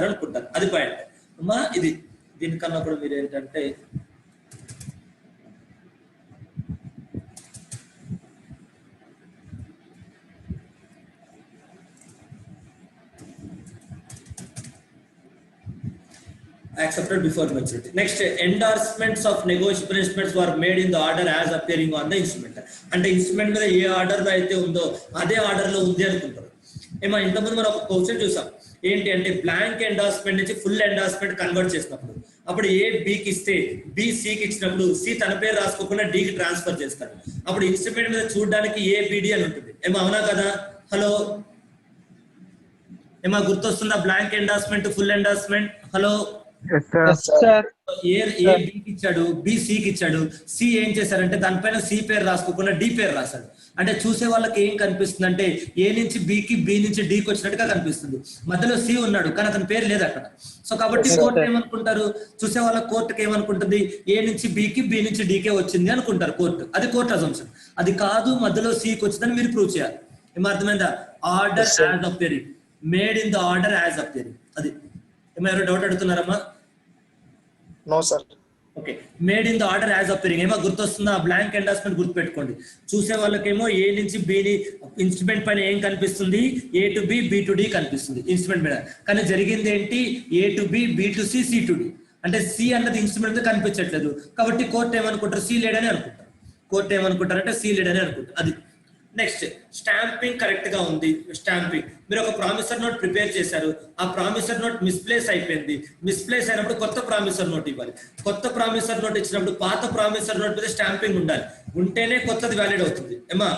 అనుకుంటారు, అది పాయింట్ అమ్మా. ఇది దీనికన్నా కూడా మీరు ఏంటంటే accepted before maturity. Next, endorsements of negotiable instruments were made in the order as appearing on the instrument. అంటే ఇన్స్ట్రుమెంట్ మీద ఏ ఆర్డర్ లో అయితే ఉందో అదే ఆర్డర్ లో ఉంది అనుకుంటారు. ఏమో ఇంతకుముందు మనం ఒక క్వశ్చన్ చూసాం, ఏంటి అంటే బ్లాంక్ ఎండార్స్మెంట్ నుంచి ఫుల్ ఎండార్స్మెంట్ కన్వర్ట్ చేసినప్పుడు అప్పుడు ఏ బికి ఇస్తే బి సికి ఇచ్చినప్పుడు సి తన పేరు రాసుకోకుండా డికి ట్రాన్స్ఫర్ చేస్తాడు. అప్పుడు ఇన్స్ట్రుమెంట్ మీద చూడడానికి ఏ బిడి అని ఉంటుంది. ఏమో అవునా కదా? హలో ఏమో గుర్తొస్తుందా? Blank endorsement, full endorsement. Hello A బికి ఇచ్చాడు, బి సికి ఇచ్చాడు, సి ఏం చేశారంటే దానిపైన సి పేరు రాసుకోకుండా డి పేరు రాశాడు. అంటే చూసే వాళ్ళకి ఏం కనిపిస్తుంది అంటే ఏ నుంచి బికి, బి నుంచి డికి వచ్చినట్టుగా కనిపిస్తుంది. మధ్యలో సి ఉన్నాడు కానీ అతని పేరు లేదు అక్కడ. సో కాబట్టి కోర్టు ఏమనుకుంటారు, చూసే వాళ్ళ కోర్టుకి ఏమనుకుంటుంది, ఏ నుంచి బికి, బి నుంచి డికే వచ్చింది అనుకుంటారు కోర్టు. అది కోర్టు అజంప్షన్. అది కాదు, మధ్యలో సికి వచ్చిందని మీరు ప్రూవ్ చేయాలి. ఏమో అర్థమైందా? Order as appearing, made in the order as appearing. అది ఏమో ఎవరు డౌట్ అడుగుతున్నారమ్మా? No sir. Okay, made in the order as appearing ఏమో గుర్తొస్తుందా? బ్లాంక్ ఎండార్స్మెంట్ గుర్తుపెట్టుకోండి. చూసే వాళ్ళకేమో ఏ నుంచి బిని ఇన్స్ట్రుమెంట్ పైన ఏం కనిపిస్తుంది? A to B, B to D కనిపిస్తుంది ఇన్స్ట్రుమెంట్ మీద. కానీ జరిగింది ఏంటి? A to B, B to C, C to D. అంటే సి అన్నది ఇన్స్ట్రుమెంట్ మీద కనిపించట్లేదు కాబట్టి కోర్టు ఏమనుకుంటారు? సి లేడని అనుకుంటారు. కోర్టు ఏమనుకుంటారంటే సి లేడని అనుకుంటారు. అది నెక్స్ట్ స్టాంపింగ్ కరెక్ట్ గా ఉంది. స్టాంపింగ్ మీరు ఒక ప్రామిసర్ నోట్ ప్రిపేర్ చేశారు, ఆ ప్రామిసర్ నోట్ మిస్ప్లేస్ అయిపోయింది. మిస్ప్లేస్ అయినప్పుడు కొత్త ప్రామిసర్ నోట్ ఇవ్వాలి. కొత్త ప్రామిసర్ నోట్ ఇచ్చినప్పుడు పాత ప్రామిసర్ నోట్ మీద స్టాంపింగ్ ఉండాలి. ఉంటేనే కొత్తది వ్యాలిడ్ అవుతుంది. ఏమా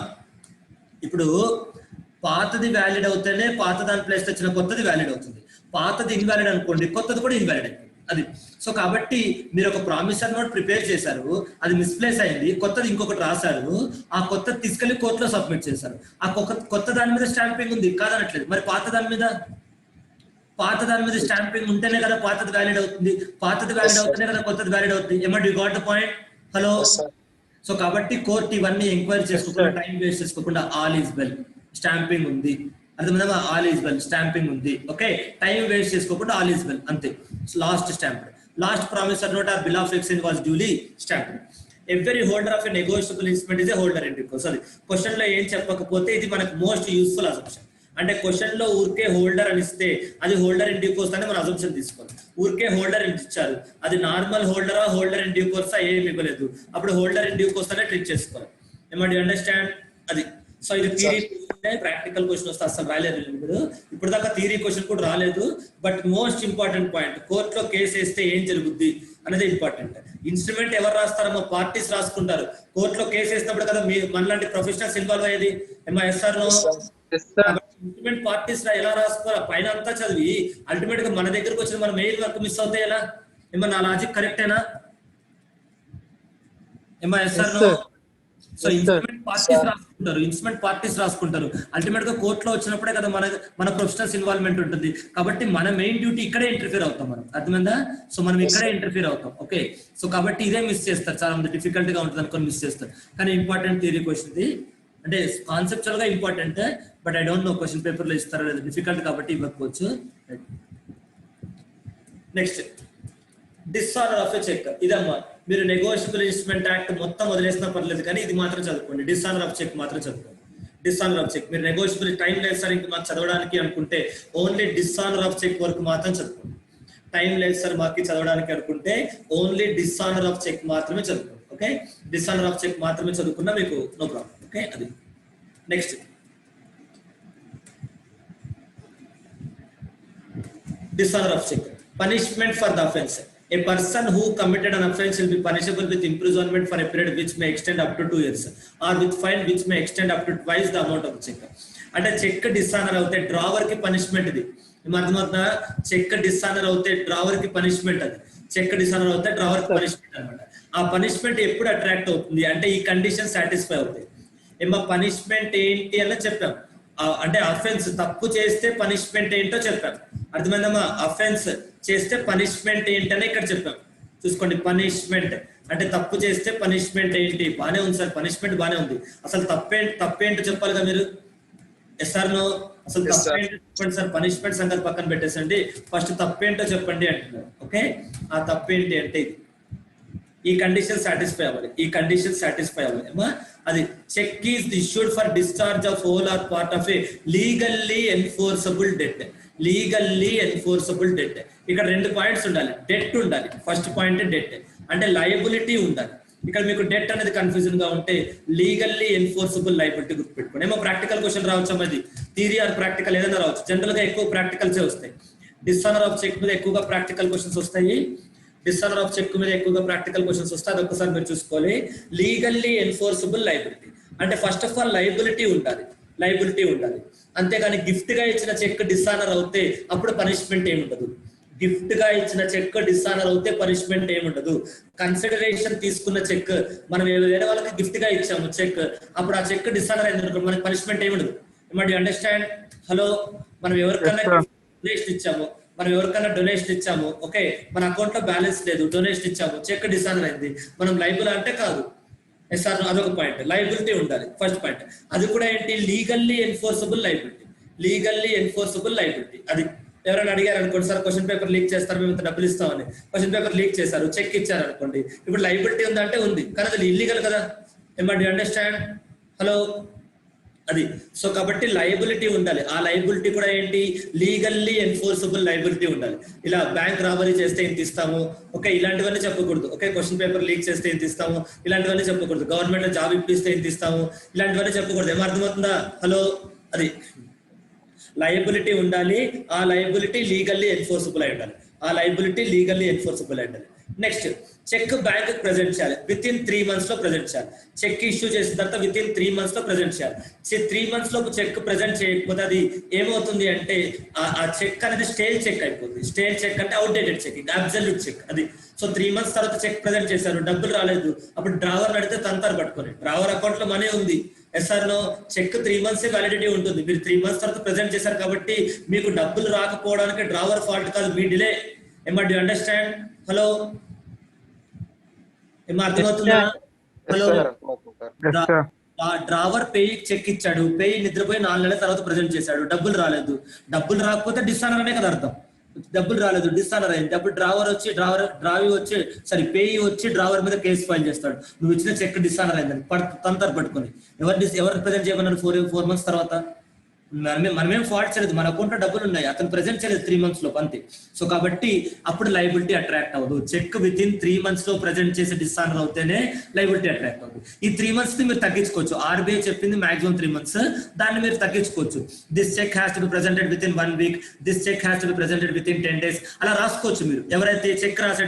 ఇప్పుడు పాతది వ్యాలిడ్ అవుతేనే పాత దాని ప్లేస్ వచ్చిన కొత్తది వ్యాలిడ్ అవుతుంది. పాతది ఇన్వాలిడ్ అనుకోండి, కొత్తది కూడా ఇన్వాలిడ్ అయిపోయింది. అది సో కాబట్టి మీరు ఒక ప్రామిసర్ నోట్ ప్రిపేర్ చేశారు, అది మిస్ప్లేస్ అయింది, కొత్తది ఇంకొకటి రాశారు, ఆ కొత్తది తీసుకెళ్లి కోర్టులో సబ్మిట్ చేశారు. ఆ కొత్త దాని మీద స్టాంపింగ్ ఉంది కాదనట్లేదు. మరి పాత దాని మీద స్టాంపింగ్ ఉంటేనే కదా పాతది వ్యాలిడ్ అవుతుంది. పాతది వ్యాలిడ్ అవుతేనే కదా కొత్తది వ్యాలిడ్ అవుతుంది. ఏమో you got the point? Hello. So కాబట్టి కోర్టు ఇవన్నీ ఎంక్వైరీ చేసుకోకుండా, టైం వేస్ట్ చేసుకోకుండా ఆల్ ఈజ్ వెల్ స్టాంపింగ్ ఉంది, అర్థమైందా? ఆల్ ఈజ్ వెల్ స్టాంపింగ్ ఉంది. ఓకే, టైం వేస్ట్ చేసుకోకుండా ఆల్ ఈజ్ వెల్ అంతే. Last stamp, last promissory note or bill of exchange was duly stamped. Every holder of a negotiable instrument is a holder in due course. అది question లో ఏం చెప్పకపోతే ఇది మనకు most useful assumption. అంటే question లో ఊరికే హోల్డర్ అని ఇస్తే అది హోల్డర్ ఇన్ డ్యూ కోర్స్ అని మనం అసంప్షన్ తీసుకోవాలి. ఊరికే హోల్డర్ అని ఇచ్చారు, అది నార్మల్ హోల్డరా హోల్డర్ ఇన్ డ్యూ కోర్సా ఏమి ఇవ్వలేదు, అప్పుడు హోల్డర్ ఇన్ డ్యూ కోర్స్ అనే ట్రీట్ చేసుకోవాలి. ఏమంటే యు అండర్స్టాండ్? అది సో ఇది థియరీ, ప్రాక్టికల్ క్వశ్చన్ వస్తే అసలు రాలేదు. ఇప్పుడు దాకా థియరీ క్వశ్చన్ కూడా రాలేదు. బట్ మోస్ట్ ఇంపార్టెంట్ పాయింట్, కోర్టులో కేసు వేస్తే ఏం జరుగుద్ది అనేది ఇంపార్టెంట్. ఇన్స్ట్రుమెంట్ ఎవరు రాస్తారో పార్టీస్ రాసుకుంటారు. కోర్టులో కేసు వేసినప్పుడు కదా మనలాంటి ప్రొఫెషనల్స్ ఇన్వాల్వ్ అయ్యేది. ఎంఐఎస్ఆర్ లో ఇన్స్ట్రుమెంట్ పార్టీస్ ఎలా రాసుకోవాలి? పైన అంతా చదివి అల్టిమేట్ గా మన దగ్గరకు వచ్చిన మన మెయిల్ వర్క్ మిస్ అవుతాయి ఎలా? ఏమన్నా నా లాజిక్ కరెక్టేనా? ఎంఐఎస్ఆర్ లో సో ఇన్స్ట్రుమెంట్ పార్టీస్ రాసుకుంటారు. అల్టిమేట్ గా కోర్టులో వచ్చినప్పుడే కదా మన ప్రొఫెషనల్స్ ఇన్వాల్వ్మెంట్ ఉంటుంది. కాబట్టి మన మెయిన్ డ్యూటీ ఇక్కడే ఇంటర్ఫియర్ అవుతాం మనం, అర్థమైందా? సో మనం ఇక్కడే ఇంటర్ఫియర్ అవుతాం. ఓకే, సో కాబట్టి ఇదే మిస్ చేస్తారు చాలా మంది. డిఫికల్ట్ గా ఉంటుంది అనుకొని మిస్ చేస్తారు. కానీ ఇంపార్టెంట్ థియరీ క్వశ్చన్ ఇది, అంటే కాన్సెప్చువల్ గా important. But I don't know question paper లో ఇస్తారో లేదు, డిఫికల్ట్ కాబట్టి ఇవ్వకపోవచ్చు. Next dishonour of a cheque. ఇదమ్మా మీరు నెగోషియబుల్ ఇన్స్ట్రుమెంట్ యాక్ట్ మొత్తం వదిలేసినా పర్లేదు, కానీ ఇది మాత్రం చదువుకోండి. డిస్ఆనర్ ఆఫ్ చెక్ మాత్రం చదువుకోండి. డిస్ఆనర్ ఆఫ్ చెక్ మీరు నెగోషియబుల్ టైం లేదు సార్ ఇంక మాకు చదవడానికి అనుకుంటే ఓన్లీ డిస్ఆనర్ ఆఫ్ చెక్ వరకు మాత్రం చదువుకోండి. టైం లేదు సార్ మాకు చదవడానికి అనుకుంటే ఓన్లీ డిస్ఆనర్ ఆఫ్ చెక్ మాత్రమే చదువుకోండి. ఓకే, డిస్ఆనర్ ఆఫ్ చెక్ మాత్రమే చదువుకున్నా మీకు నో ప్రాబ్లం. ఓకే, అది next dishonour of cheque. Punishment for the offence. A person who committed an offence will be punishable with imprisonment for a period which may extend up to 2 years or with fine which may extend up to twice the amount of the check. అంటే check dishonour అవుతే drawer కి punishment. ఇది అర్థమవుతుందా? Check dishonour అవుతే drawer కి punishment. అది check dishonour అవుతే drawer కి పనిష్మెంట్ అనమాట. ఆ పనిష్మెంట్ ఎప్పుడు అట్రాక్ట్ అవుతుంది అంటే ఈ కండిషన్ సాటిస్ఫై అవుతాయి. ఏమో పనిష్మెంట్ ఏంటి అని చెప్పాం. అంటే అఫెన్స్ తప్పు చేస్తే పనిష్మెంట్ ఏంటో చెప్పాం, అర్థమైందమ్మా? అఫెన్స్ చేస్తే పనిష్మెంట్ ఏంటనే ఇక్కడ చెప్పాం. చూసుకోండి, పనిష్మెంట్ అంటే తప్పు చేస్తే పనిష్మెంట్ ఏంటి? బానే ఉంది సార్, పనిష్మెంట్ బానే ఉంది. అసలు తప్పేంటో చెప్పాలిగా మీరు. Yes or no? అసలు తప్పేంటో చెప్పండి సార్. పనిష్మెంట్ సంగతి పక్కన పెట్టేసండి, ఫస్ట్ తప్పేంటో చెప్పండి అంటున్నారు. ఓకే, ఆ తప్పేంటి అంటే ఈ కండిషన్ సాటిస్ఫై అవ్వాలి. ఈ కండిషన్ సాటిస్ఫై అవ్వాలి ఏమా? అది cheque is issued for discharge of whole or part of a legally enforceable debt. Legally enforceable debt. ఇక్కడ 2 పాయింట్స్ ఉండాలి. డెట్ ఉండాలి, ఫస్ట్ పాయింట్ డెట్ అంటే లయబిలిటీ ఉండాలి. ఇక్కడ మీకు డెట్ అనేది కన్ఫ్యూజన్ గా ఉంటే లీగల్లీ ఎన్ఫోర్సబుల్ లయబిలిటీ గుర్తుపెట్టుకోండి. ఏమో ప్రాక్టికల్ క్వశ్చన్ రావచ్చు, అది థియరీ ఆర్ ప్రాక్టికల్ ఏదైనా రావచ్చు. జనరల్ గా ఎక్కువ ప్రాక్టికల్సే వస్తాయి. డిస్ఆనర్ ఆఫ్ చెక్ మీద ఎక్కువగా ప్రాక్టికల్ క్వశ్చన్స్ వస్తాయి. డిస్ఆనర్ ఆఫ్ చెక్ మీద ఎక్కువగా ప్రాక్టికల్ క్వశ్చన్స్ వస్తాయి. అది ఒక్కసారి మీరు చూసుకోవాలి. లీగల్లీ ఎన్ఫోర్సబుల్ లయబిలిటీ అంటే ఫస్ట్ ఆఫ్ ఆల్ లయబిలిటీ ఉండాలి. అంతేగాని గిఫ్ట్ గా ఇచ్చిన చెక్ డిస్ఆనర్ అవుతే అప్పుడు పనిష్మెంట్ ఏముండదు. గిఫ్ట్ గా ఇచ్చిన చెక్ డిస్ఆనర్ అవుతే పనిష్మెంట్ ఏముండదు. కన్సిడరేషన్ తీసుకున్న చెక్ మనం వేరే వాళ్ళకి గిఫ్ట్ గా ఇచ్చాము చెక్, అప్పుడు ఆ చెక్ డిస్ఆనర్ అయింది, మనకి పనిష్మెంట్ ఏముండదు. You understand? హలో, మనం ఎవరికన్నా డొనేషన్ ఇచ్చాము, ఓకే, మన అకౌంట్ లో బ్యాలెన్స్ లేదు, డొనేషన్ ఇచ్చాము, చెక్ డిస్ఆనర్ అయింది, మనం లైబుల్ అంటే కాదు. ఎస్ఆర్ అదొక పాయింట్. లైబిలిటీ ఉండాలి, ఫస్ట్ పాయింట్. అది కూడా ఏంటి? Legally enforceable liability. అది ఎవరైనా అడిగారు అనుకోండి, సార్ క్వశ్చన్ పేపర్ లీక్ చేస్తారు, మేము ఇంత డబ్బులు ఇస్తామని. క్వశ్చన్ పేపర్ లీక్ చేశారు, చెక్ ఇచ్చారు అనుకోండి, ఇప్పుడు లైబిలిటీ ఉందంటే ఉంది, కానీ అది ఇల్లీగల్ కదా. ఏమంటే అండర్స్టాండ్? హలో, అది. సో కాబట్టి లయబిలిటీ ఉండాలి. ఆ లయబిలిటీ కూడా ఏంటి? లీగల్లీ ఎన్ఫోర్సబుల్ లయబిలిటీ ఉండాలి. ఇలా బ్యాంక్ రాబరీ చేస్తే ఇంత ఇస్తాము, ఓకే, ఇలాంటివన్నీ చెప్పకూడదు. ఓకే, క్వశ్చన్ పేపర్ లీక్ చేస్తే ఇంత ఇస్తాము, ఇలాంటివన్నీ చెప్పకూడదు. గవర్నమెంట్ జాబ్ ఇప్పిస్తే ఇంత ఇస్తాము, ఇలాంటివన్నీ చెప్పకూడదు. ఏమర్థమవుతుందా? హలో, అది. లయబిలిటీ ఉండాలి, ఆ లయబిలిటీ లీగల్లీ ఎన్ఫోర్సబుల్ అయి ఉండాలి. ఆ లయబిలిటీ లీగల్లీ ఎన్ఫోర్సబుల్ అయి ఉండాలి. నెక్స్ట్, చెక్ బ్యాంక్ ప్రెజెంట్ చేయాలి, విత్ ఇన్ 3 months లో ప్రెజెంట్ చేయాలి. చెక్ ఇష్యూ చేసిన తర్వాత విత్ ఇన్ 3 months లో ప్రెజెంట్ చేయాలి. 3 months లో చెక్ ప్రెజెంట్ చేయకపోతే అది ఏమవుతుంది అంటే ఆ చెక్ అనేది స్టేల్ చెక్ అయిపోతుంది. స్టేల్ చెక్ అంటే అవుట్డేటెడ్ చెక్, అబ్సల్యూట్ చెక్, అది. సో 3 months తర్వాత చెక్ ప్రెజెంట్ చేశారు, డబ్బులు రాలేదు, అప్పుడు డ్రావర్ అడిగితే తంతారు పట్టుకొని, డ్రావర్ అకౌంట్ లో మనీ ఉంది, yes or no, cheque 3 months validity ఉంటుంది. మీరు 3 months తర్వాత ప్రెజెంట్ చేశారు కాబట్టి మీకు డబ్బులు రాకపోవడానికి డ్రావర్ ఫాల్ట్ కాదు, మీ డిలే. ఏమా, డు అండర్స్టాండ్? హలో, ఏమో అర్థమవుతుందా? హలో, డ్రావర్ పేయి చెక్ ఇచ్చాడు, పేయి నిద్రపోయి 4 నెలల తర్వాత ప్రజెంట్ చేశాడు, డబ్బులు రాలేదు. డబ్బులు రాకపోతే డిస్ఆనర్ అనే కదా అర్థం. డబ్బులు రాలేదు, డిస్ఆనర్ అయింది. అప్పుడు పేయి వచ్చి డ్రావర్ మీద కేసు ఫైల్ చేస్తాడు, నువ్వు ఇచ్చిన చెక్ డిస్ఆనర్ అయిందని తంతరు పట్టుకొని. ఎవరు ప్రజెంట్ చేయమన్నారు 4 months తర్వాత? మనమేం ఫాల్ట్ చేయలేదు, మన అకౌంట్ లో డబ్బులు ఉన్నాయి, అతను ప్రెజెంట్ చేయలేదు 3 months లో, అంతే. సో కాబట్టి అప్పుడు లైబిలిటీ అట్రాక్ట్ అవ్వదు. చెక్ విత్ ఇన్ 3 months లో ప్రెజెంట్ చేసి డిస్ఆనర్ అవుతేనే లైబిలిటీ అట్రాక్ట్ అవ్వదు. ఈ 3 months ని మీరు తగ్గించుకోవచ్చు. ఆర్బీఐ చెప్పింది మాక్సిమం 3 months, దాన్ని మీరు తగ్గించుకోవచ్చు. This cheque has to be presented within 1 week, this cheque has to be presented within 10 days, అలా రాసుకోవచ్చు మీరు. ఎవరైతే చెక్ రాసే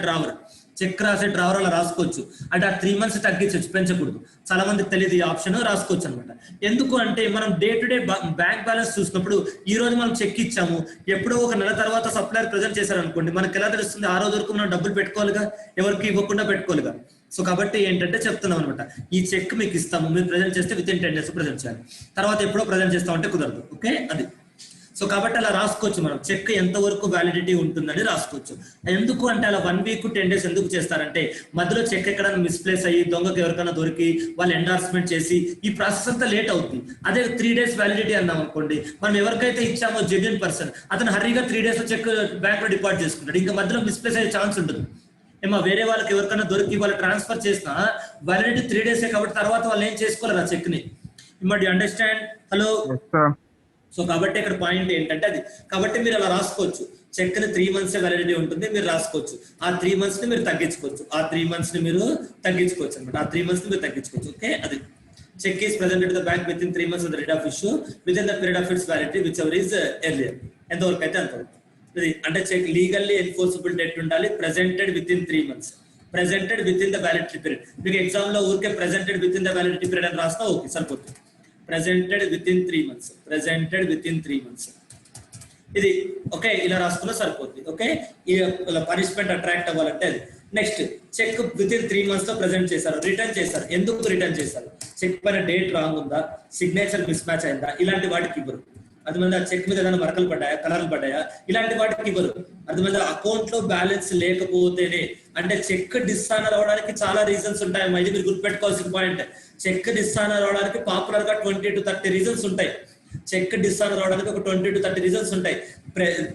డ్రావర్ అలా రాసుకోవచ్చు. అంటే ఆ 3 months తగ్గించవచ్చు, పెంచకూడదు. చాలా మందికి తెలియదు ఈ ఆప్షన్, రాసుకోవచ్చు అనమాట. ఎందుకు అంటే మనం day to day bank balance చూసినప్పుడు ఈ రోజు మనం చెక్ ఇచ్చాము, ఎప్పుడో ఒక నెల తర్వాత సప్లయర్ ప్రెజెంట్ చేశారు అనుకోండి, మనకి ఎలా తెలుస్తుంది? ఆ రోజు వరకు మనం డబ్బులు పెట్టుకోవాలిగా, ఎవరికి ఇవ్వకుండా పెట్టుకోవాలిగా. సో కాబట్టి ఏంటంటే చెప్తున్నాం అనమాట, ఈ చెక్ మీకు ఇస్తాము, మీరు ప్రెజెంట్ చేస్తే విత్ ఇన్ 10 days ప్రెజెంట్ చేయాలి, తర్వాత ఎప్పుడో ప్రెజెంట్ చేస్తామంటే కుదరదు. ఓకే, అది. సో కాబట్టి అలా రాసుకోవచ్చు మనం, చెక్ ఎంత వరకు వ్యాలిడిటీ ఉంటుందని రాసుకోవచ్చు. ఎందుకు అంటే అలా 1 week 10 days ఎందుకు చేస్తారంటే మధ్యలో చెక్ ఎక్కడైనా మిస్ప్లేస్ అయ్యి దొంగకి ఎవరికైనా దొరికి వాళ్ళు ఎండార్స్మెంట్ చేసి ఈ ప్రాసెస్ అంతా లేట్ అవుతుంది. అదే 3 days వ్యాలిడిటీ అన్నాం అనుకోండి, మనం ఎవరికైతే ఇచ్చామో జెన్యూన్ పర్సన్, అతను హరీగా 3 days లో చెక్ బ్యాంక్ లో డిపాజిట్ చేసుకుంటాడు, ఇంకా మధ్యలో మిస్ప్లేస్ అయ్యే ఛాన్స్ ఉంటుంది. ఏమో వేరే వాళ్ళకి ఎవరికైనా దొరికి వాళ్ళు ట్రాన్స్ఫర్ చేసినా వ్యాలిడిటీ 3 days కాబట్టి తర్వాత వాళ్ళు ఏం చేసుకోలేరు ఆ చెక్ ని. You understand? హలో. సో కాబట్టి ఇక్కడ పాయింట్ ఏంటంటే అది. కాబట్టి మీరు అలా రాసుకోవచ్చు, చెక్ ని 3 months వ్యాలిడిటీ ఉంటుంది, మీరు రాసుకోవచ్చు. ఆ 3 months ని మీరు తగ్గించుకోవచ్చు, ఆ 3 months ని మీరు తగ్గించుకోవచ్చు అనమాట. ఆ 3 months ని మీరు తగ్గించుకోవచ్చు. ఓకే, అది. Cheque is presented the bank within 3 months of the date of issue within the period of its validity whichever is earlier. ఎంతవరకు అయితే అంతవరకు. ఇది అంటే చెక్ లీగల్లీ ఎన్ఫోర్సబుల్ డేట్ ఉండాలి, presented within 3 months, presented within the validity period. మీకు exam లో ఊరికే presented within the validity period అని రాస్తా, ఓకే సరిపోతుంది. Presented within 3 months, presented within 3 months, ఇది. ఓకే, ఇలా రాసుకున్నా సరిపోతుంది. ఓకే, ఇలా పనిష్మెంట్ అట్రాక్ట్ అవ్వాలంటే అది. Next, cheque within 3 months లో ప్రెజెంట్ చేశారు, రిటర్న్ చేశారు. ఎందుకు రిటర్న్ చేశారు? చెక్ పైన డేట్ రాంగ్ ఉందా, సిగ్నేచర్ మిస్ మ్యాచ్ అయిందా, ఇలాంటి వాటికి ఇవ్వరు. అర్థమైందా? చెక్ మీద ఏదైనా మరకలు పడ్డాయా, కలర్లు పడ్డాయా, ఇలాంటి వాటికి ఇవ్వరు. అర్థమైందా? అకౌంట్ లో బ్యాలెన్స్ లేకపోతేనే. అంటే చెక్ డిస్ఆనర్ అవడానికి చాలా రీజన్స్ ఉంటాయమ్మా, ఇది మీరు గుర్తుపెట్టుకోవాల్సిన పాయింట్. చెక్ డిస్ఆనర్ అవడానికి పాపులర్ గా 20 to 30 రీజన్స్ ఉంటాయి. చెక్ డిస్ఆనర్ అవడానికి ఒక 20 to 30 రీజన్స్ ఉంటాయి.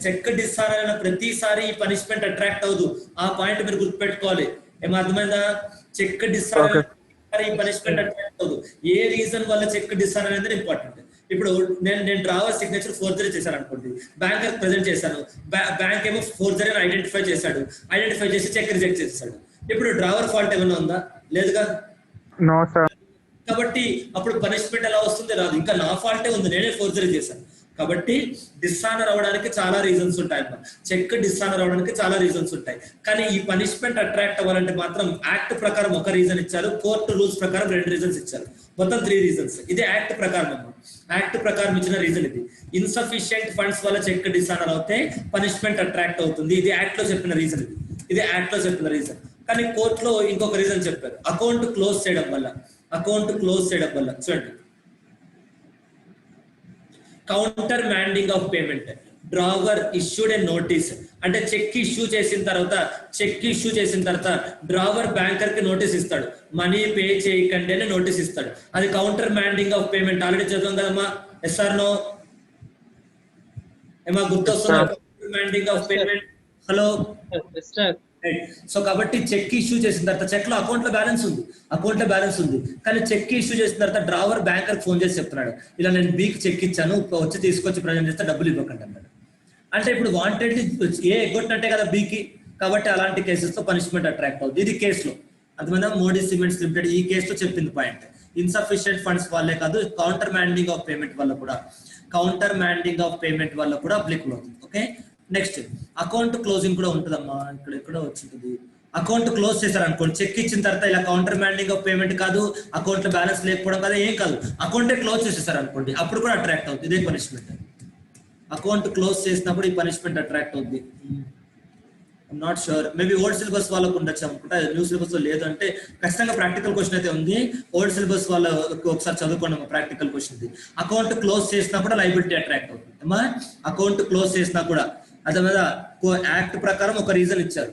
చెక్ డిస్ఆనర్ అయిన ప్రతిసారి ఈ పనిష్మెంట్ అట్రాక్ట్ అవ్వదు, ఆ పాయింట్ మీరు గుర్తుపెట్టుకోవాలి. ఏమో అర్థమైందా? చెక్ డిస్ఆనర్ ఈ పనిష్మెంట్ అట్రాక్ట్ అవ్వదు. ఏ రీజన్ వల్ల చెక్ డిస్ఆనర్ అనేది ఇంపార్టెంట్. ఇప్పుడు నేను డ్రావర్ సిగ్నేచర్ ఫోర్జరీ చేశాను అనుకోండి, బ్యాంకర్ ప్రెజెంట్ చేశాను, బ్యాంక్ ఏమో ఫోర్జరీ ఐడెంటిఫై చేసి చెక్ రిజెక్ట్ చేశాడు. ఇప్పుడు డ్రావర్ ఫాల్ట్ ఏమైనా ఉందా? లేదుగా. No sir. కాబట్టి అప్పుడు పనిష్మెంట్ ఎలా వస్తుంది? రాదు. ఇంకా నా ఫాల్టే ఉంది, నేనే ఫోర్జరీ చేశాను. కాబట్టి డిస్ఆనర్ అవడానికి చాలా రీజన్స్ ఉంటాయి అన్నమాట. చెక్ డిస్ఆనర్ అవడానికి చాలా రీజన్స్ ఉంటాయి. కానీ ఈ పనిష్మెంట్ అట్రాక్ట్ అవ్వాలంటే మాత్రం యాక్ట్ ప్రకారం ఒక రీజన్ ఇచ్చారు, కోర్టు రూల్స్ ప్రకారం 2 రీజన్స్ ఇచ్చారు, మొత్తం 3 రీజన్స్. ఇది యాక్ట్ ప్రకారం అమ్మా, యాక్ట్ ప్రకారం ఇచ్చిన రీజన్ ఇది. ఇన్సఫిషియెంట్ ఫండ్స్ వల్ల చెక్ డిస్ఆనర్ అవుతే పనిష్మెంట్ అట్రాక్ట్ అవుతుంది, ఇది యాక్ట్ లో చెప్పిన రీజన్. ఇది యాక్ట్ లో చెప్పిన రీజన్. కానీ కోర్టులో ఇంకొక రీజన్ చెప్పారు, అకౌంట్ క్లోజ్ చేయడం వల్ల. చూడండి, countermanding of payment. Drawer issued a notice, అంటే చెక్ ఇష్యూ చేసిన తర్వాత డ్రావర్ బ్యాంకర్ కి నోటీస్ ఇస్తాడు, మనీ పే చేయకండి అని నోటీస్ ఇస్తాడు. అది countermanding of payment. Already చదువుతాం కదమ్మా, ఎస్ఆర్ నో? ఏమా గుర్తొస్తుందా? Countermanding of payment. Hello sir. So కాబట్టి చెక్ ఇష్యూ చేసిన తర్వాత చెక్ లో అకౌంట్ లో బ్యాలెన్స్ ఉంది కానీ చెక్ ఇష్యూ చేసిన తర్వాత డ్రావర్ బ్యాంకర్ ఫోన్ చేసి చెప్తున్నాడు, ఇలా నేను బీకి చెక్ ఇచ్చాను, వచ్చి తీసుకొచ్చి ప్రజెంట్ చేస్తే డబ్బులు ఇవ్వకండి అన్నాడు. అంటే ఇప్పుడు వాంటెడ్ ఏ ఎగ్గొట్టినట్టే కదా బీకి, కాబట్టి అలాంటి కేసెస్ తో పనిష్మెంట్ అట్రాక్ట్ అవుతుంది. ఇది కేసులో అర్థమైందా? మోడీ సిమెంట్స్ లిమిటెడ్ ఈ కేసులో చెప్పింది పాయింట్. ఇన్సఫిషియెంట్ ఫండ్స్ వల్లే కాదు, కౌంటర్ మ్యాండింగ్ ఆఫ్ పేమెంట్ వల్ల కూడా అప్లికబుల్ అవుతుంది. ఓకే, నెక్స్ట్ అకౌంట్ క్లోజింగ్ కూడా ఉంటుందమ్మా, ఇక్కడ వచ్చింది. అకౌంట్ క్లోజ్ చేశారు అనుకోండి, చెక్ ఇచ్చిన తర్వాత ఇలా కౌంటర్ మ్యాండింగ్ ఆఫ్ పేమెంట్ కాదు, అకౌంట్ లో బ్యాలెన్స్ లేకపోవడం కాదు, ఏం కాదు, అకౌంటే క్లోజ్ చేసేసారు అనుకోండి, అప్పుడు కూడా అట్రాక్ట్ అవుతుంది. ఇదే పనిష్మెంట్. అకౌంట్ క్లోజ్ చేసినప్పుడు ఈ పనిష్మెంట్ అట్రాక్ట్ అవుతుంది. Not sure, maybe old syllabus వాళ్ళకు ఉండొచ్చు అనుకుంటా, న్యూ సిలబస్ లో లేదు. అంటే ఖచ్చితంగా ప్రాక్టికల్ క్వశ్చన్ అయితే ఉంది. ఓల్డ్ సిలబస్ వాళ్ళకు ఒకసారి చదువుకోండి ప్రాక్టికల్ క్వశ్చన్. అకౌంట్ క్లోజ్ చేసినప్పుడు లైబిలిటీ అట్రాక్ట్ అవుతుంది అమ్మా. అకౌంట్ క్లోజ్ చేసినా కూడా అదే మీద యాక్ట్ ప్రకారం ఒక రీజన్ ఇచ్చారు,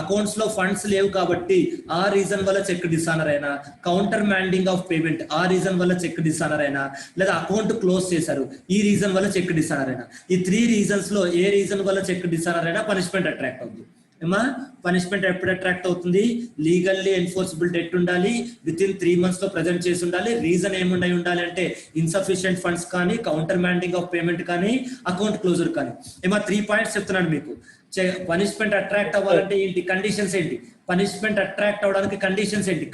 అకౌంట్స్ లో ఫండ్స్ లేవు కాబట్టి ఆ రీజన్ వల్ల చెక్ డిసానర్ అయినా, కౌంటర్ మ్యాండింగ్ ఆఫ్ పేమెంట్ ఆ రీజన్ వల్ల చెక్ డిసానర్ అయినా, లేదా అకౌంట్ క్లోజ్ చేశారు ఈ రీజన్ వల్ల చెక్ డిసానర్ అయినా, ఈ 3 రీజన్స్ లో ఏ రీజన్ వల్ల చెక్ డిసానర్ అయినా పనిష్మెంట్ అట్రాక్ట్ అవుతుంది. ఏమా పనిష్మెంట్ ఎప్పుడు అట్రాక్ట్ అవుతుంది? లీగల్లీ ఎన్ఫోర్సబుల్ డెట్ ఉండాలి, విత్ ఇన్ 3 months లో ప్రజెంట్ చేసి ఉండాలి. రీజన్ ఏముండై ఉండాలి అంటే ఇన్సఫిషియెంట్ ఫండ్స్ కానీ, కౌంటర్ మ్యాండింగ్ ఆఫ్ పేమెంట్ కానీ, అకౌంట్ క్లోజర్ కానీ. ఏమా 3 points చెప్తున్నాను మీకు. పనిష్మెంట్ అట్రాక్ట్ అవ్వాలంటే ఏంటి? కండిషన్స్ ఏంటి? పనిష్మెంట్ అట్రాక్ట్ అవడానికి కండిషన్స్ ఏంటి?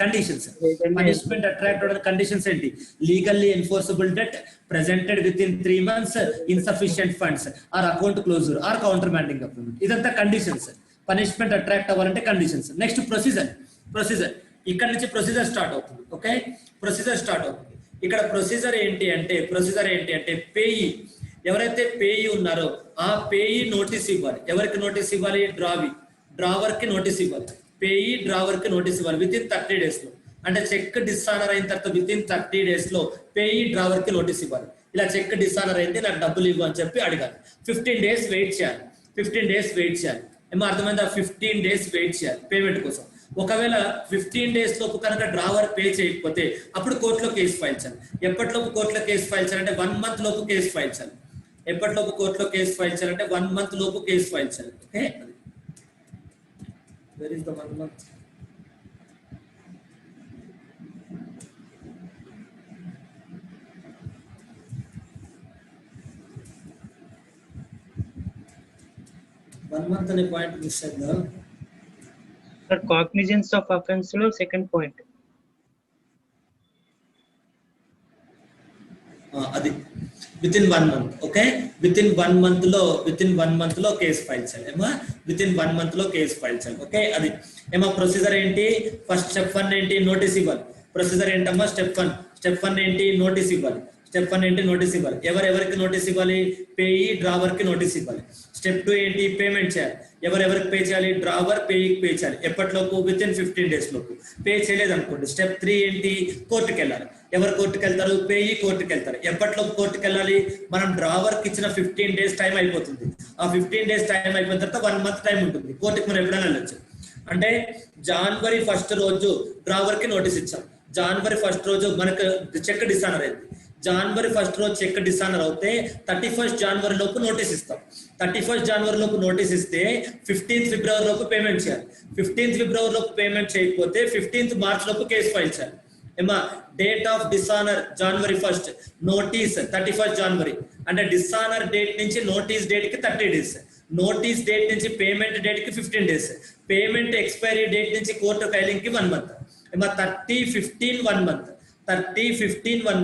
పనిష్మెంట్ అట్రాక్ట్ అవడానికి కండిషన్స్ ఏంటి? Legally enforceable debt, presented within 3 months, insufficient funds, or account closure, or countermanding of payment. ఇదంతా కండిషన్స్. పనిష్మెంట్ అట్రాక్ట్ అవ్వాలంటే కండిషన్స్. Next procedure. ఇక్కడ నుంచి ప్రొసీజర్ స్టార్ట్ అవుతుంది. Okay, procedure start అవుతుంది. ఇక్కడ procedure ఏంటి అంటే పేయి, ఎవరైతే పేయి ఉన్నారో ఆ పేయి నోటీస్ ఇవ్వాలి. ఎవరికి నోటీస్ ఇవ్వాలి? డ్రావర్ కి నోటీస్ ఇవ్వాలి. పేయి డ్రావర్ కి నోటీస్ ఇవ్వాలి విత్ ఇన్ 30 days లో. అంటే చెక్ డిసానర్ అయిన తర్వాత విత్ ఇన్ 30 days లో పేయి డ్రావర్ కి నోటీస్ ఇవ్వాలి. ఇలా చెక్ డిసానర్ అయింది, నాకు డబ్బులు ఇవ్వు అని చెప్పి అడగాలి. 15 days వెయిట్ చేయాలి. ఏమో అర్థమైందా? 15 days వెయిట్ చేయాలి పేమెంట్ కోసం. ఒకవేళ 15 days లోపు కనుక డ్రావర్ పే చేయకపోతే అప్పుడు కోర్టులో కేసు ఫైల్ చేయాలి. ఎప్పటిలోపు కోర్టులో కేసు ఫైల్ చేయాలంటే 1 month లోపు కేసు ఫైల్ చేయాలి. ఎప్పటిలోపు కోర్టులో కేసు ఫైల్ చేయాలంటే 1 month లోపు కేసు ఫైల్ చేయాలి. Okay, where is the 1 month? అనే పాయింట్ మిస్ అయిందా? సార్ కాగ్నిజెన్స్ ఆఫ్ అఫెన్స్ లో సెకండ్ పాయింట్ అది with in 1 month. Okay, with in 1 month లో కేసు ఫైల్ చేయాలి. ఏమా విత్ ఇన్ 1 month లో కేసు ఫైల్ చేయాలి. ఓకే, అది ఏమా ప్రొసీజర్ ఏంటి? ఫస్ట్ స్టెప్ 1 ఏంటి? నోటీస్ ఇవ్వాలి. ప్రొసీజర్ ఏంటమ్మా? స్టెప్ 1 ఏంటి? నోటీస్ ఇవ్వాలి. ఎవరెవరికి నోటీస్ ఇవ్వాలి? పేయి డ్రావర్ కి నోటీస్ ఇవ్వాలి. స్టెప్ 2 ఏంటి? పేమెంట్ చేయాలి. ఎవరెవరికి పే చేయాలి? డ్రావర్ పేయికి పే చేయాలి. ఎప్పటిలోపు? విత్ ఇన్ 15 days లోపు. పే చేయలేదు అనుకోండి, స్టెప్ 3 ఏంటి? కోర్టుకి వెళ్ళాలి. ఎవరు కోర్టుకి వెళ్తారు? పేయి కోర్టుకి వెళ్తారు. ఎప్పటిలోపు కోర్టుకి వెళ్ళాలి? మనం డ్రావర్ కి ఇచ్చిన 15 days టైం అయిపోతుంది. ఆ 15 days టైం అయిపోయిన తర్వాత 1 month టైం ఉంటుంది. కోర్టుకి మనం ఎప్పుడైనా వెళ్ళొచ్చు. అంటే January 1st రోజు డ్రావర్ కి నోటీస్ ఇచ్చాం. January 1st రోజు మనకు చెక్ డిసానర్ అయింది. January 1st రోజు చెక్ డిసానర్ అవుతే 31st January లోపు నోటీస్ ఇస్తాం. 31st January లోపు నోటీస్ ఇస్తే 15th February లోపు పేమెంట్ చేయాలి. 15th February లోపు పేమెంట్ చేయకపోతే 15th March లోపు కేసు ఫైల్ చేయాలి. ఏమా date of dishonour January 1st, notice 31st January. అంటే డిసానర్ డేట్ నుంచి నోటీస్ డేట్ కి 30 days, నోటీస్ డేట్ నుంచి పేమెంట్ డేట్ కి 15 days, పేమెంట్ ఎక్స్పైరీ డేట్ నుంచి కోర్టు ఫైలింగ్ కి 1 month. ఏమా 30-15 1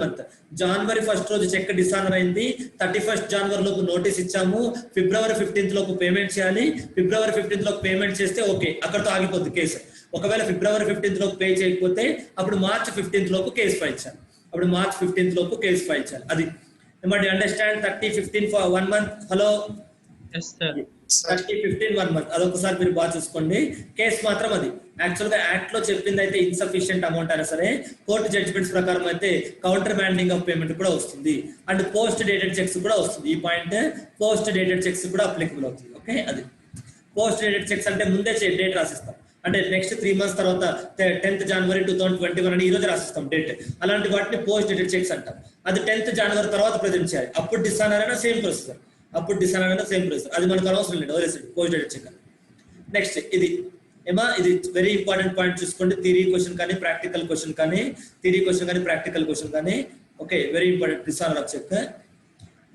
month. January 1st రోజు చెక్ డిసానర్ అయింది. 31st January లోపు నోటీస్ ఇచ్చాము. February 15th లోపు పేమెంట్ చేయాలి. February 15th లోపు పేమెంట్ చేస్తే ఓకే, అక్కడతో ఆగిపోద్ది కేసు. ఒకవేళ February 15th లోపు పే చేయకపోతే అప్పుడు March 15th లోపు కేసు ఫైల్ చేయాలి. అది ఏమంటే understand? 30-15 for 1 month. Hello, 30-15 1 month. అదొకసారి మీరు బాగా చూసుకోండి. కేసు మాత్రం అది యాక్చువల్ గా యాక్ట్ లో చెప్పింది అయితే ఇన్సఫిషియెంట్ అమౌంట్ అయినా సరే, కోర్టు జడ్జిమెంట్స్ ప్రకారం అయితే కౌంటర్ మ్యాండింగ్ ఆఫ్ పేమెంట్ కూడా వస్తుంది. అండ్ పోస్ట్ డేటెడ్ చెక్స్ కూడా వస్తుంది. ఈ పాయింట్ పోస్ట్ డేటెడ్ చెక్స్ కూడా అప్లికబుల్ అవుతుంది. ఓకే, అది పోస్ట్ డేటెడ్ చెక్స్ అంటే ముందే డేట్ రాసిస్తాం. అంటే నెక్స్ట్ 3 months తర్వాత 10th January 2021 అని ఈ రోజు రాసిస్తాం డేట్. అలాంటి వాటిని పోస్ట్ డేటెడ్ చెక్స్ అంటాం. అది 10th January తర్వాత ప్రజెంట్ చేయాలి. అప్పుడు డిసానర్ అయినా సేమ్ ప్రొసీజర్. అప్పుడు డిసానర్ అనేది సేమ్ ప్రొసీజర్. అది మనకు అనవసరం లేదు, వదిలేసాడు పోస్ట్ డేటెడ్ చెక్. నెక్స్ట్ ఇది ఏమా, ఇది వెరీ ఇంపార్టెంట్ పాయింట్ చూసుకోండి. థియరీ క్వశ్చన్ కానీ ప్రాక్టికల్ క్వశ్చన్ కానీ, థియరీ క్వశ్చన్ కానీ ప్రాక్టికల్ క్వశ్చన్ కానీ. Okay, very important dishonour of cheque.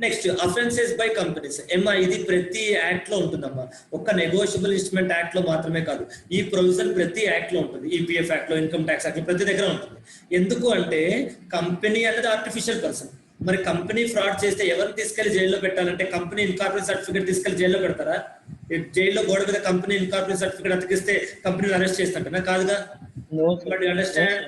Next offences by companies. ఏమా ఇది ప్రతి యాక్ట్ లో ఉంటుందమ్మా, ఒక్క నెగోషియబుల్ ఇన్స్ట్రుమెంట్ యాక్ట్ లో మాత్రమే కాదు, ఈ ప్రొవిజన్ ప్రతి యాక్ట్ లో ఉంటుంది. ఈపీఎఫ్ యాక్ట్ లో, ఇన్కమ్ ట్యాక్స్ యాక్ట్ లో, ప్రతి దగ్గర ఉంటుంది. ఎందుకు అంటే కంపెనీ అనేది ఆర్టిఫిషియల్ పర్సన్. మరి కంపెనీ ఫ్రాడ్ చేస్తే ఎవరిని తీసుకెళ్లి జైల్లో పెట్టాలంటే కంపెనీ ఇన్కార్పొరేట్ సర్టిఫికేట్ తీసుకెళ్లి జైల్లో పెడతారా? జైల్లో గోడ మీద కంపెనీ ఇన్కార్పొరేట్ సర్టిఫికేట్ అతికిస్తే కంపెనీని అరెస్ట్ చేస్తాంటే కాదుగా. అండర్స్టాండ్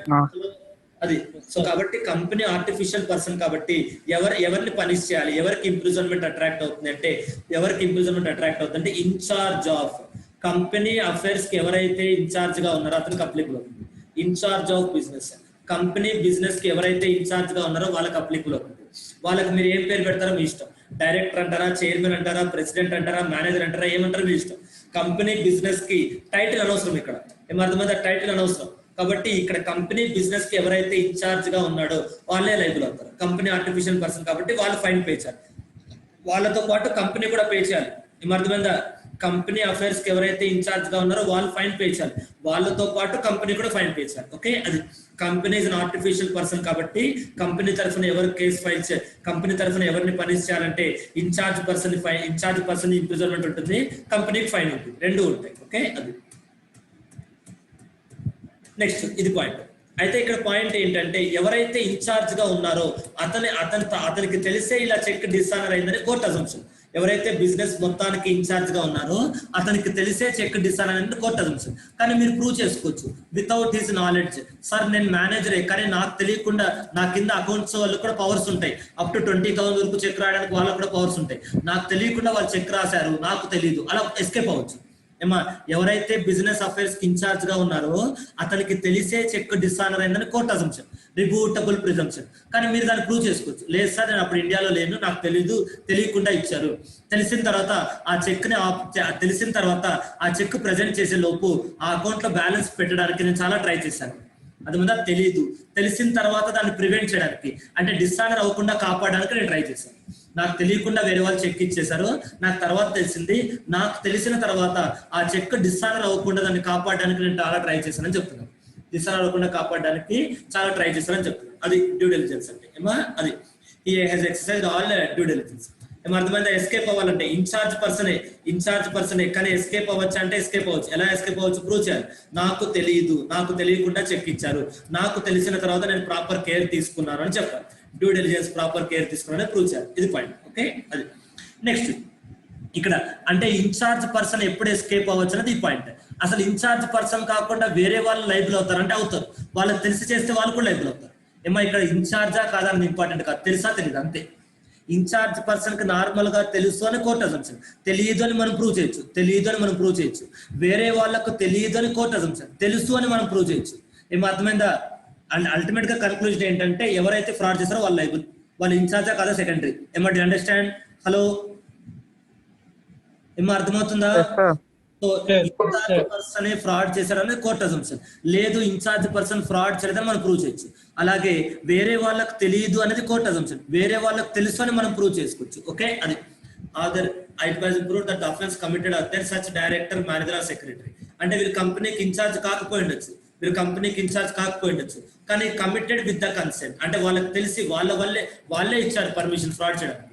అది. సో కాబట్టి కంపెనీ ఆర్టిఫిషియల్ పర్సన్ కాబట్టి ఎవరిని పనిష్ చేయాలి, ఎవరికి ఇంప్రిజన్మెంట్ అట్రాక్ట్ అవుతుంది అంటే, ఎవరికి ఇంప్రిజన్మెంట్ అట్రాక్ట్ అవుతుంది అంటే ఇన్ఛార్జ్ ఆఫ్ కంపెనీ అఫైర్స్ కి ఎవరైతే ఇన్ఛార్జ్ గా ఉన్నారో అతనికి అప్లికబుల్ అవుతుంది. Incharge of business, company business కి ఎవరైతే ఇన్ఛార్జ్ గా ఉన్నారో వాళ్ళకి అప్లికబుల్ అవుతుంది. వాళ్ళకి మీరు ఏం పేరు పెడతారో మీ ఇష్టం. డైరెక్టర్ అంటారా, చైర్మన్ అంటారా, ప్రెసిడెంట్ అంటారా, మేనేజర్ అంటారా, ఏమంటారో మీ ఇష్టం. కంపెనీ బిజినెస్ కి టైటిల్ అనవసరం, ఇక్కడ ఏమర్థమైంది, టైటిల్ అనవసరం. కాబట్టి ఇక్కడ కంపెనీ బిజినెస్ కి ఎవరైతే ఇన్ఛార్జ్ గా ఉన్నాడో వాళ్ళే లైబుల్ అవుతారు. కంపెనీ ఆర్టిఫిషియల్ పర్సన్ కాబట్టి వాళ్ళు ఫైన్ పే చేయాలి. వాళ్ళతో పాటు కంపెనీ కూడా పే చేయాలి. ఏమర్థమైందా, కంపెనీ అఫైర్స్ కి ఎవరైతే ఇన్ఛార్జ్ గా ఉన్నారో వాళ్ళు ఫైన్ పే చేయాలి, వాళ్ళతో పాటు కంపెనీ కూడా ఫైన్ పే చేయాలి. ఓకే, అది company is an artificial person కాబట్టి కంపెనీ తరఫున ఎవరు కేసు ఫైల్ చేయాలి, కంపెనీ తరఫున ఎవరిని పనిష్ చేయాలంటే ఇన్ఛార్జ్ పర్సన్ ఇంప్రిజన్మెంట్ ఉంటుంది, కంపెనీకి ఫైన్ ఉంటుంది, రెండు ఉంటాయి. ఓకే, అది నెక్స్ట్ ఇది పాయింట్. అయితే ఇక్కడ పాయింట్ ఏంటంటే ఎవరైతే ఇన్ఛార్జ్ గా ఉన్నారో అతనికి తెలిసే ఇలా చెక్ డిసానర్ అయిందని కోర్ట్ అజంప్షన్. ఎవరైతే బిజినెస్ మొత్తానికి ఇన్ఛార్జ్ గా ఉన్నారో అతనికి తెలిసే చెక్ డిసానర్ అనేది కోర్ట్ అజంప్షన్. కానీ మీరు ప్రూవ్ చేసుకోవచ్చు వితౌట్ హిస్ నాలెడ్జ్. సార్ నేను మేనేజరే కానీ నాకు తెలియకుండా నా కింద అకౌంట్స్ వాళ్ళు కూడా పవర్స్ ఉంటాయి, అప్ టు 20,000 వరకు చెక్ రాయడానికి వాళ్ళకు కూడా పవర్స్ ఉంటాయి, నాకు తెలియకుండా వాళ్ళు చెక్ రాశారు, నాకు తెలియదు, అలా ఎస్కేప్ అవ్వచ్చు. ఏమా ఎవరైతే బిజినెస్ అఫైర్స్ కి ఇన్ఛార్జ్ గా ఉన్నారో అతనికి తెలిసే చెక్ డిసానర్ అయిందని కోర్ట్ అజంప్షన్, రిబూటబుల్ ప్రిజంప్షన్. కానీ మీరు దాన్ని ప్రూవ్ చేసుకోవచ్చు. లేదు సార్ నేను అప్పుడు ఇండియాలో లేను, నాకు తెలీదు, తెలియకుండా ఇచ్చారు, తెలిసిన తర్వాత ఆ చెక్ ప్రజెంట్ చేసే లోపు ఆ అకౌంట్ లో బ్యాలెన్స్ పెట్టడానికి నేను చాలా ట్రై చేశాను, అది మీద తెలియదు, తెలిసిన తర్వాత దాన్ని ప్రివెంట్ చేయడానికి అంటే డిసానర్ అవ్వకుండా కాపాడడానికి నేను ట్రై చేశాను. నాకు తెలియకుండా వేరే వాళ్ళు చెక్ ఇచ్చేశారు, నాకు తర్వాత తెలిసింది, నాకు తెలిసిన తర్వాత ఆ చెక్ డిసానర్ అవ్వకుండా దాన్ని కాపాడడానికి నేను చాలా ట్రై చేశానని చెప్తున్నాను. డిసానర్ అవ్వకుండా కాపాడడానికి చాలా ట్రై చేశానని చెప్తున్నాను. అది డ్యూ డెలిజెన్స్ అంటే ఏమా, అది ఈ he's exercise all due diligence. ఏమర్థమైంది, ఎస్కేప్ అవ్వాలంటే ఇన్ఛార్జ్ పర్సనే కానీ ఎస్కేప్ అవ్వచ్చు అంటే ఎస్కేప్ అవ్వచ్చు. ఎలా ఎస్కేప్ అవ్వచ్చు, ప్రూవ్ చేయాలి. నాకు తెలియదు, నాకు తెలియకుండా చెక్ ఇచ్చారు, నాకు తెలిసిన తర్వాత నేను ప్రాపర్ కేర్ తీసుకున్నాను అని చెప్పాలి. డ్యూ డెలిజెన్స్ ప్రాపర్ కేర్ తీసుకున్నాను ప్రూవ్ చేయాలి. ఇది పాయింట్. ఓకే, అది నెక్స్ట్ ఇక్కడ అంటే ఇన్ఛార్జ్ పర్సన్ ఎప్పుడు ఎస్కేప్ అవ్వచ్చు అనేది ఈ పాయింట్. అసలు ఇన్ఛార్జ్ పర్సన్ కాకుండా వేరే వాళ్ళు లైబుల్ అవుతారు అంటే అవుతారు, వాళ్ళకి తెలిసి చేస్తే వాళ్ళు కూడా లైబుల్ అవుతారు. ఏమో ఇక్కడ ఇన్ఛార్జా కాదా అని ఇంపార్టెంట్ కాదు, తెలుసా తెలియదు అంతే. ఇన్ఛార్జ్ పర్సన్ కి నార్మల్ గా తెలుసు అని కోర్ట్ అజంప్షన్, తెలియదు అని మనం ప్రూవ్ చేయొచ్చు. వేరే వాళ్ళకు తెలియదు అని కోర్ట్ అజంప్షన్, తెలుసు అని మనం ప్రూవ్ చేయొచ్చు. ఏమో అర్థమైందా? అండ్ అల్టిమేట్ గా కన్క్లూజన్ ఏంటంటే ఎవరైతే ఫ్రాడ్ చేస్తారో వాళ్ళు లైబుల్, వాళ్ళు ఇన్ఛార్జా కాదా సెకండరీ. ఏమో అండర్స్టాండ్? హలో ఏమో అర్థమవుతుందా? సో ఇన్ఛార్జ్ పర్సన్ ఫ్రాడ్ చేశారనేది కోర్ట్ అజంప్షన్, లేదు ఇన్ఛార్జ్ పర్సన్ ఫ్రాడ్ చేయలేదని మనం ప్రూవ్ చేయొచ్చు. అలాగే వేరే వాళ్ళకి తెలియదు అనేది కోర్ట్ అజంప్షన్, వేరే వాళ్ళకి తెలుసు అని మనం ప్రూవ్ చేసుకోవచ్చు. ఓకే, అది other it was proved that offence committed other such director, manager or secretary. అంటే వీళ్ళు కంపెనీకి ఇన్ఛార్జ్ కాకపోయి ఉండొచ్చు, కానీ కమిటెడ్ విత్ ద కన్సెంట్ అంటే వాళ్ళకి తెలిసి వాళ్ళే ఇచ్చారు పర్మిషన్ ఫ్రాడ్ చేయడానికి.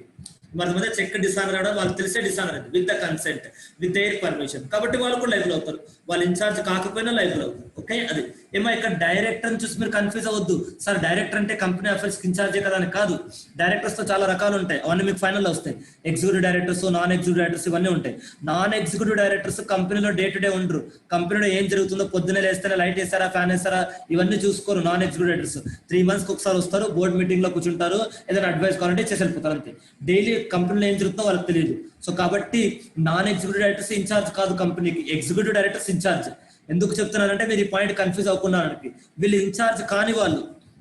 మరి చెక్ డిసానర్ అవడం వాళ్ళకి తెలిసే డిసానర్ అది with the consent, with their permission, కాబట్టి వాళ్ళు కూడా లైబుల్ అవుతారు, వాళ్ళు ఇన్ఛార్జ్ కాకపోయినా లైబుల్ అవుతారు. ఓకే, అది ఏమో ఇక్కడ డైరెక్టర్ చూసి మీరు కన్ఫ్యూజ్ అవ్వద్దు, సార్ డైరెక్టర్ అంటే కంపెనీ అఫైర్స్ ఇన్ఛార్జే కదా అని కాదు. డైరెక్టర్స్ తో చాలా రకాలు ఉంటాయి, అవన్నీ మీకు ఫైనల్ వస్తాయి. Executive directors, non executive directors ఇవన్నీ ఉంటాయి. నాన్ ఎగ్జిక్యూటివ్ డైరెక్టర్స్ కంపెనీలో డే టు డే ఉండరు, కంపెనీలో ఏం జరుగుతుందో పొద్దున్నే లేస్తేనే లైట్ వేస్తారా, ఫ్యాన్ వేస్తారా ఇవన్నీ చూసుకోరు. నాన్ ఎగ్జిక్యూటివ్ డైరెక్టర్స్ 3 months ఒకసారి వస్తారు, బోర్డు మీటింగ్ లో కూర్చుంటారు, ఏదైనా అడ్వైస్ కావాలంటే చేసి వెళ్ళిపోతారు అంతే. డైలీ కంపెనీలో ఏం జరుగుతుందో వాళ్ళకి తెలియదు. సో కాబట్టి నాన్ ఎగ్జిక్యూటివ్ డైరెక్టర్స్ ఇన్ఛార్జ్ కాదు కంపెనీకి, ఎగ్జిక్యూటివ్ డైరెక్టర్స్ ఇన్ఛార్జ్. ఎందుకు చెప్తున్నారంటే మీరు ఈ పాయింట్ కన్ఫ్యూజ్ అవ్వడానికి, వీళ్ళు ఇన్ఛార్జ్ కాని వాళ్ళు.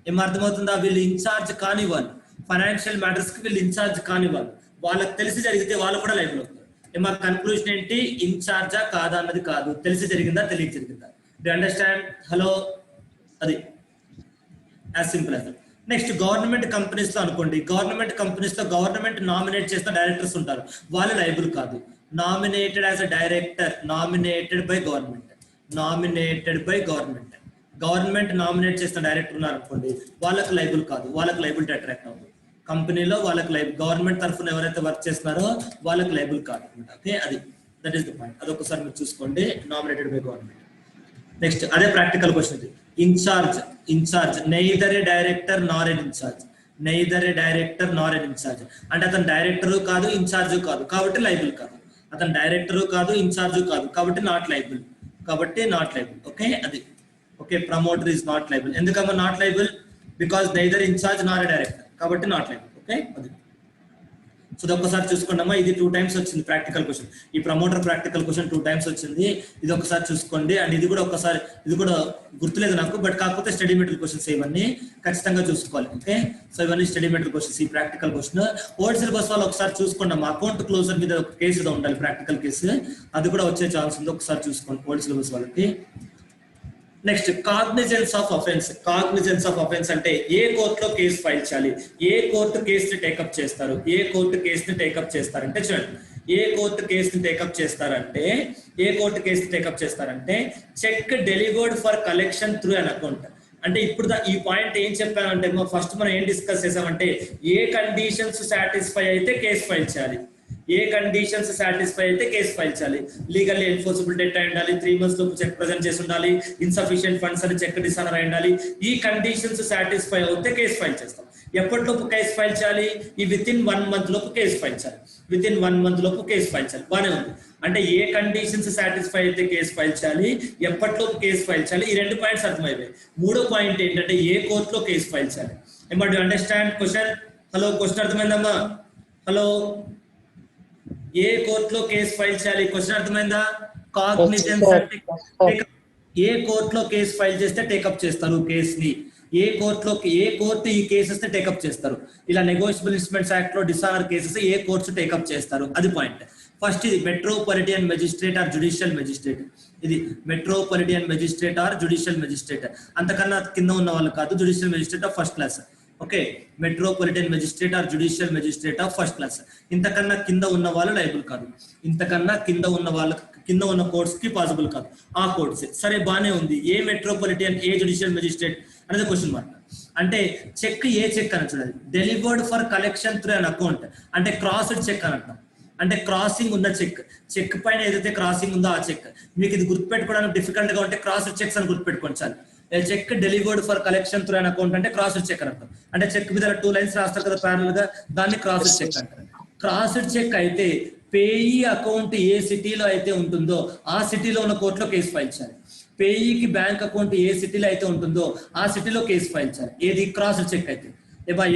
ఏం అర్థమవుతుందా? వీళ్ళు ఇన్ఛార్జ్ కాని వాళ్ళు, ఫైనాన్షియల్ మ్యాటర్స్ కి వీళ్ళు ఇన్ఛార్జ్ కాని వాళ్ళు, వాళ్ళకి తెలిసి జరిగితే వాళ్ళు కూడా లైబుల్ అవుతారు. మా కన్క్లూజన్ ఏంటి, ఇన్ఛార్జా కాదా అన్నది కాదు, తెలిసి జరిగిందా తెలియక జరిగిందా. Do understand? హలో, అది as simple as. Next government companies లో అనుకోండి, గవర్నమెంట్ కంపెనీస్ లో గవర్నమెంట్ నామినేట్ చేసిన డైరెక్టర్స్ ఉంటారు, వాళ్ళు లైబుల్ కాదు. Nominated as a director, nominated by government, nominated by government, government nominate చేసిన డైరెక్టర్ ఉన్నారు అనుకోండి, వాళ్ళకి లైబుల్ కాదు, వాళ్ళకి లైబిలిటీ అట్రాక్ట్ అవ్వదు. కంపెనీలో వాళ్ళకి లైబుల్, గవర్నమెంట్ తరఫున ఎవరైతే వర్క్ చేస్తున్నారో వాళ్ళకి లైబుల్ కాదు అనమాట. ఓకే, అది దట్ ఈస్ ద పాయింట్. అదొకసారి మీరు చూసుకోండి, నామినేటెడ్ బై గవర్నమెంట్. నెక్స్ట్ అదే ప్రాక్టికల్ క్వశ్చన్ ఇది. ఇన్ఛార్జ్ నెయిదర్ ఏ డైరెక్టర్ నార్ ఎన్ ఇన్ఛార్జ్, నెయిదర్ ఏ డైరెక్టర్ నార్ ఎన్ ఇన్ఛార్జ్ అంటే అతను డైరెక్టరు కాదు ఇన్ఛార్జ్ కాదు కాబట్టి లైబుల్ కాదు, అతను డైరెక్టరు కాదు ఇన్ఛార్జ్ కాదు కాబట్టి నాట్ లైబుల్, కాబట్టి నాట్ లైబుల్. ఓకే, అది okay. Promoter is not liable, ఎందుకమ్మా not liable? Because neither in charge nor a director కాబట్టి నాట్ లైబుల్. ఓకే, అది. సో ఇది ఒక్కసారి చూసుకోండి. ఇది 2 times వచ్చింది ప్రాక్టికల్ క్వశ్చన్. ఈ ప్రమోటర్ ప్రాక్టికల్ క్వశ్చన్ 2 times వచ్చింది. ఇది ఒకసారి చూసుకోండి. అండ్ ఇది కూడా ఒకసారి, ఇది కూడా గుర్తులేదు నాకు, బట్ కాకపోతే స్టడీ మెటీరియల్ క్వశ్చన్స్ ఇవన్నీ ఖచ్చితంగా చూసుకోవాలి. ఓకే, సో ఇవన్నీ స్టడీ మెటీరియల్ క్వశ్చన్స్, ఈ ప్రాక్టికల్ క్వశ్చన్. ఓల్డ్ సిలబస్ వాళ్ళు ఒకసారి చూసుకోండి. మా అకౌంట్ క్లోజర్ మీద ఒక కేసు ఏదో ఉండాలి, ప్రాక్టికల్ కేసు, అది కూడా వచ్చే ఛాన్స్ ఉంది. ఒకసారి చూసుకోండి ఓల్డ్ సిలబస్ వాళ్ళకి. Next cognizance of offence. Cognizance of offence అంటే ఏ కోర్టులో కేసు ఫైల్ చేయాలి, ఏ కోర్టు కేసుని టేకప్ చేస్తారు, ఏ కోర్టు కేసుని టేకప్ చేస్తారంటే చూడండి, ఏ కోర్టు కేసుని టేకప్ చేస్తారంటే, ఏ కోర్టు కేసుని టేకప్ చేస్తారంటే cheque delivered for collection through an account. అంటే ఇప్పుడు ఈ పాయింట్ ఏం చెప్పానంటే, ఫస్ట్ మనం ఏం డిస్కస్ చేసామంటే ఏ కండిషన్స్ సాటిస్ఫై అయితే కేసు ఫైల్ చేయాలి, ఏ కండిషన్స్ సాటిస్ఫై అయితే కేసు ఫైల్ చేయాలి. లీగల్లీ ఎన్ఫోర్సబుల్ డెట్ అయి ఉండాలి, 3 months లోపు చెక్ ప్రజెంట్ చేసి ఉండాలి, ఇన్సఫిషియెంట్ ఫండ్స్ అని చెక్ డిసానర్ అయి ఉండాలి. ఈ కండిషన్స్ సాటిస్ఫై అవుతే కేసు ఫైల్ చేస్తాం. ఎప్పటిలోపు కేసు ఫైల్ చేయాలి? ఈ వితిన్ 1 month లోపు కేసు ఫైల్ చేయాలి, వితిన్ 1 month లోపు కేసు ఫైల్ చేయాలి. బాగానే ఉంది. అంటే ఏ కండిషన్స్ సాటిస్ఫై అయితే కేసు ఫైల్ చేయాలి, ఎప్పటిలోపు కేసు ఫైల్ చేయాలి. ఈ 2 points అర్థమైపోయాయి. 3వ పాయింట్ ఏంటంటే ఏ కోర్టులో కేసు ఫైల్ చేయాలి. ఏమంటే అండర్స్టాండ్ క్వశ్చన్? హలో, క్వశ్చన్ అర్థమైందమ్మా? హలో, ఏ కోర్టులో కేసు ఫైల్ చేయాలి? క్వశ్చన్ అర్థమైందా? కాగ్నిజెన్స్ అంటే ఏ కోర్టులో కేసు ఫైల్ చేస్తే టేకప్ చేస్తారు కేసుని, ఏ కోర్టులో, ఏ కోర్టు ఈ కేసెస్ ని టేకప్ చేస్తారు. ఇలా నెగోషియబుల్ ఇన్స్ట్రుమెంట్స్ యాక్ట్ లో డిసానర్ కేసెస్ ఏ కోర్ట్స్ టేకప్ చేస్తారు, అది పాయింట్. ఫస్ట్ ఇది metropolitan magistrate or judicial magistrate. ఇది metropolitan magistrate or judicial magistrate, అంతకన్నా కింద ఉన్న వాళ్ళు కాదు. Judicial magistrate of first class. Okay, metropolitan magistrate or judicial magistrate of first class. ఇంతకన్నా కింద ఉన్న వాళ్ళు లైబుల్ కాదు, ఇంతకన్నా కింద ఉన్న వాళ్ళ, కింద ఉన్న కోర్ట్స్ కి పాసిబుల్ కాదు, ఆ కోర్ట్స్. సరే, బానే ఉంది. ఏ మెట్రోపాలిటన్, ఏ జుడిషియల్ మెజిస్ట్రేట్ అనేది క్వశ్చన్ మార్క్. అంటే చెక్, ఏ చెక్ అని చూడాలి. Delivered for collection through an account అంటే క్రాస్డ్ చెక్ అని అంటాం. అంటే క్రాసింగ్ ఉన్న చెక్, చెక్ పైన ఏదైతే క్రాసింగ్ ఉందో ఆ చెక్. మీకు ఇది గుర్తుపెట్టుకోవడానికి డిఫికల్ట్ గా ఉంటే క్రాస్డ్ చెక్స్ అని గుర్తుపెట్టుకోండి చాలు. Cheque delivered for collection through an account అంటే క్రాస్డ్ చెక్ అని అంటాం. అంటే చెక్ మీద 2 lines రాస్తారు కదా ప్యారల్ గా, దాన్ని క్రాస్డ్ చెక్ అంటారు. క్రాస్డ్ చెక్ అయితే పేయీ అకౌంట్ ఏ సిటీలో అయితే ఉంటుందో ఆ సిటీలో ఉన్న కోర్టులో కేసు ఫైల్ చేయాలి. పేయీకి బ్యాంక్ అకౌంట్ ఏ సిటీలో అయితే ఉంటుందో ఆ సిటీలో కేసు ఫైల్ చేయాలి. ఏది? క్రాస్డ్ చెక్ అయితే.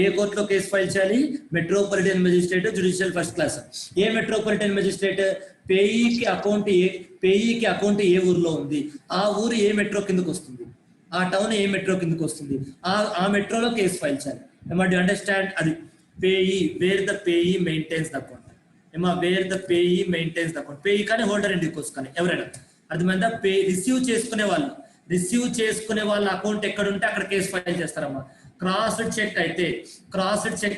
ఏ కోర్టులో కేసు ఫైల్ చేయాలి? Metropolitan magistrate, judicial first class. ఏ మెట్రోపాలిటన్ మెజిస్ట్రేట్? పేయీకి అకౌంట్ ఏ ఊర్లో ఉంది, ఆ ఊరు ఏ మెట్రో కిందకు వస్తుంది, ఆ టౌన్ ఏ మెట్రో కిందకు వస్తుంది, ఆ మెట్రోలో కేసు ఫైల్ చేయాలి. You understand? అది payee, where the payee maintains the account. Where the payee maintains the account. Payee కానీ హోల్డర్ అండ్ డికోస్ కానీ ఎవరైనా, అర్థమైందా? రిసీవ్ చేసుకునే వాళ్ళ అకౌంట్ ఎక్కడ ఉంటే అక్కడ కేసు ఫైల్ చేస్తారమ్మా. క్రాస్డ్ చెక్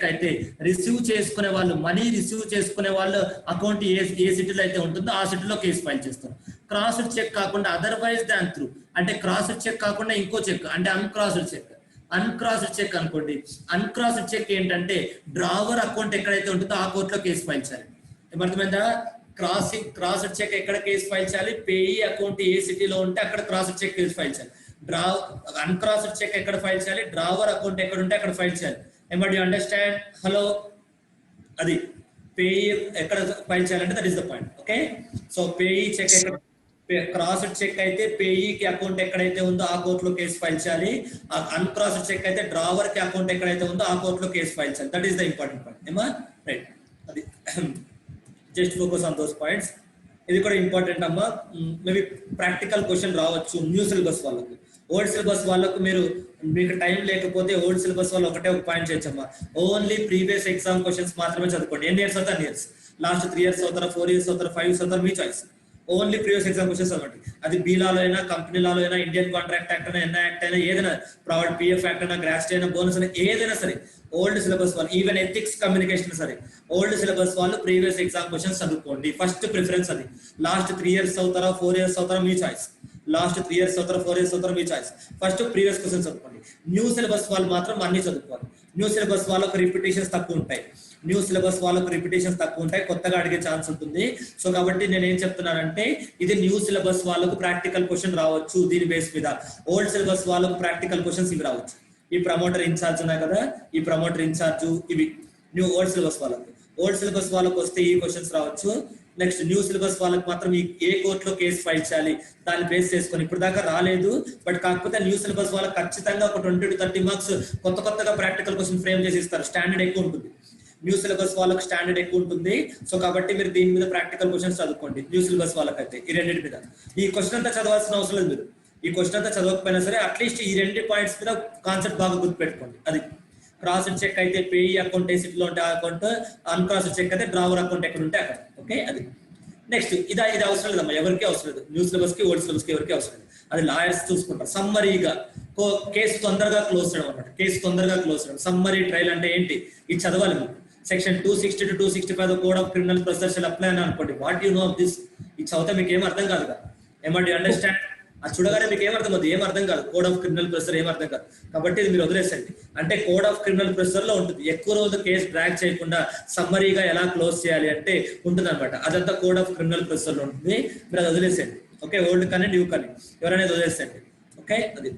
అయితే రిసీవ్ చేసుకునే వాళ్ళు, మనీ రిసీవ్ చేసుకునే వాళ్ళు అకౌంట్ ఏ సిటీలో అయితే ఉంటుందో ఆ సిటీలో కేసు ఫైల్ చేస్తారు. క్రాస్డ్ చెక్ కాకుండా అదర్వైజ్ దాన్ త్రూ అంటే క్రాస్డ్ చెక్ కాకుండా ఇంకో చెక్ అంటే అన్క్రాస్డ్ చెక్ అనుకోండి. అన్క్రాస్డ్ చెక్ ఏంటంటే డ్రావర్ అకౌంట్ ఎక్కడైతే ఉంటుందో ఆ కోర్టులో కేసు ఫైల్ చేయాలి. అర్థమైందా? క్రాస్డ్ చెక్ ఎక్కడ కేసు ఫైల్ చేయాలి? పేయీ అకౌంట్ ఏ సిటీలో ఉంటే అక్కడ క్రాస్డ్ చెక్ కేసు ఫైల్ చేయాలి. అన్క్రాస్డ్ చెక్ ఎక్కడ ఫైల్ చేయాలి? డ్రావర్ అకౌంట్ ఎక్కడ ఉంటే అక్కడ ఫైల్ చేయాలి. You understand? హలో, అది పేయీ ఎక్కడ ఫైల్ చేయాలంటే that is the point. Okay, so payee cheque ఎక్కడ, క్రాస్డ్ చెక్ అయితే పేయీకి అకౌంట్ ఎక్కడైతే ఉందో ఆ కోర్టులో కేసు ఫైల్ చేయాలి. అన్క్రాస్డ్ చెక్ అయితే డ్రావర్ కి అకౌంట్ ఎక్కడైతే ఉందో ఆ కోర్టులో కేసు ఫైల్ చేయాలి. That is the important point. Right, అది just focus on those points. ఇది కూడా ఇంపార్టెంట్ అమ్మా. మేబీ ప్రాక్టికల్ క్వశ్చన్ రావచ్చు న్యూ సిలబస్ వాళ్ళకు. ఓల్డ్ సిలబస్ వాళ్ళకు మీకు టైం లేకపోతే ఓల్డ్ సిలబస్ వాళ్ళు ఒక పాయింట్ చేయొచ్చమ్మా. ఓన్లీ ప్రీవియస్ ఎగ్జామ్ క్వశ్చన్స్ మాత్రమే చదువుకోండి. ఎన్ని ఇయర్స్ అవుతారు? ఇయర్స్. లాస్ట్ 3 years అవుతారా, 4 years అవుతారా, 5 years అవుతారా, మీ choice. Only previous exam questions అనమాట. అది బీలాలో అయినా, కంపెనీ లాలో అయినా, ఇండియన్ కాంట్రాక్ట్ యాక్ట్ అయినా, ఎన్ఐ యాక్ట్ అయినా, ఏదైనా ప్రావిడెంట్ పిఎఫ్ యాక్ట్ అయినా, గ్రాస్ట్ అయినా, బోనస్ అయినా, ఏదైనా సరే ఓల్డ్ సిలబస్ వాళ్ళు, ఈవెన్ ఎథిక్స్ కమ్యూనికేషన్ సరే ఓల్డ్ సిలబస్ వాళ్ళు ప్రీవియస్ ఎగ్జామ్ క్వశ్చన్స్ చదువుకోండి. ఫస్ట్ ప్రిఫరెన్స్ అది. లాస్ట్ 3 years అవుతారా 4 years అవుతారా మీ చాయిస్. లాస్ట్ 3 years అవుతారా 4 years అవుతారా మీ చాయిస్. ఫస్ట్ ప్రీవియస్ క్వశ్చన్స్ చదువుకోండి. న్యూ సిలబస్ వాళ్ళు మాత్రం అన్ని చదువుకోవాలి. న్యూ సిలబస్ వాళ్ళకు రిపిటేషన్స్ తక్కువ ఉంటాయి. న్యూ సిలబస్ వాళ్ళకు రిపిటేషన్స్ తక్కువ ఉంటాయి, కొత్తగా అడిగే ఛాన్స్ ఉంటుంది. సో కాబట్టి నేను ఏం చెప్తున్నానంటే ఇది న్యూ సిలబస్ వాళ్ళకు ప్రాక్టికల్ క్వశ్చన్ రావచ్చు దీని బేస్ మీద. ఓల్డ్ సిలబస్ వాళ్ళకు ప్రాక్టికల్ క్వశ్చన్స్ ఇవి రావచ్చు. ఈ ప్రమోటర్ ఇన్ఛార్జ్ ఉన్నాయి కదా, ఈ ప్రమోటర్ ఇన్ఛార్జ్ ఇవి న్యూ ఓల్డ్ సిలబస్ వాళ్ళకు. ఓల్డ్ సిలబస్ వాళ్ళకు వస్తే ఈ క్వశ్చన్స్ రావచ్చు. నెక్స్ట్ న్యూ సిలబస్ వాళ్ళకి మాత్రం ఏ కోర్టులో కేసు ఫైల్ చేయాలి దాన్ని బేస్ చేసుకొని ఇప్పుడు దాకా రాలేదు. బట్ కాకపోతే న్యూ సిలబస్ వాళ్ళకి ఖచ్చితంగా ఒక 20 to 30 మార్క్స్ కొత్తగా ప్రాక్టికల్ క్వశ్చన్ ఫ్రేమ్ చేసి ఇస్తారు. స్టాండర్డ్ ఎక్కువ ఉంటుంది. న్యూ సిలబస్ వాళ్ళకి స్టాండర్డ్ ఎక్కువ ఉంటుంది. సో కాబట్టి మీరు దీని మీద ప్రాక్టికల్ క్వశ్చన్స్ చదువుకోండి. న్యూ సిలబస్ వాళ్ళకైతే ఈ రెండింటి మీద. ఈ క్వశ్చన్ అంతా చదవాల్సిన అవసరం లేదు. మీరు ఈ క్వశ్చన్ అంతా చదవకపోయినా సరే అట్లీస్ట్ ఈ 2 పాయింట్స్ మీద కాన్సెప్ట్ బాగా గుర్తుపెట్టుకోండి. అది క్రాస్ చెక్ అయితే పేయి అకౌంట్ ఏసీలో ఉంటే అకౌంట్, అన్క్రాస్ చెక్ అయితే డ్రావర్ అకౌంట్ ఎక్కడ ఉంటే అక్కడ. ఓకే, అది నెక్స్ట్. ఇది అవసరం లేదమ్మా, ఎవరికి అవసరం లేదు. న్యూ సిలబస్ కి ఓల్డ్ సిలబస్ కి ఎవరికి అవసరం లేదు. అది లాయర్స్ చూసుకుంటారు. సమ్మరీగా కేసు తొందరగా క్లోజ్ చేయడం అన్నమాట. కేసు తొందరగా క్లోజ్ చేయడం. సమ్మరీ ట్రయల్ అంటే ఏంటి ఇది చదవాలి మీరు. Section 260 to 265 code of criminal process shall apply అని అనుకోండి. What you know of this? ఇది చదివితే మీకు ఏం అర్థం కాదు కదా. ఏమంటే అండర్స్టాండ్? అది చూడగానే మీకు ఏం అర్థం అవుతుంది? ఏం అర్థం కాదు. కోడ్ ఆఫ్ క్రిమినల్ ప్రొసెసర్ ఏం అర్థం కాదు. కాబట్టి ఇది మీరు వదిలేసండి. అంటే కోడ్ ఆఫ్ క్రిమినల్ ప్రొసెసర్ లో ఉంటుంది. ఎక్కువ రోజులు కేసు డ్రాగ్ చేయకుండా సమ్మరీగా ఎలా క్లోజ్ చేయాలి అంటే ఉంటుంది అనమాట. అదంతా కోడ్ ఆఫ్ క్రిమినల్ ప్రొసెసర్ లో ఉంటుంది. మీరు అది వదిలేసండి. ఓకే, ఓల్డ్ కానీ న్యూ కానీ ఎవరైనా వదిలేసండి. ఓకే, అది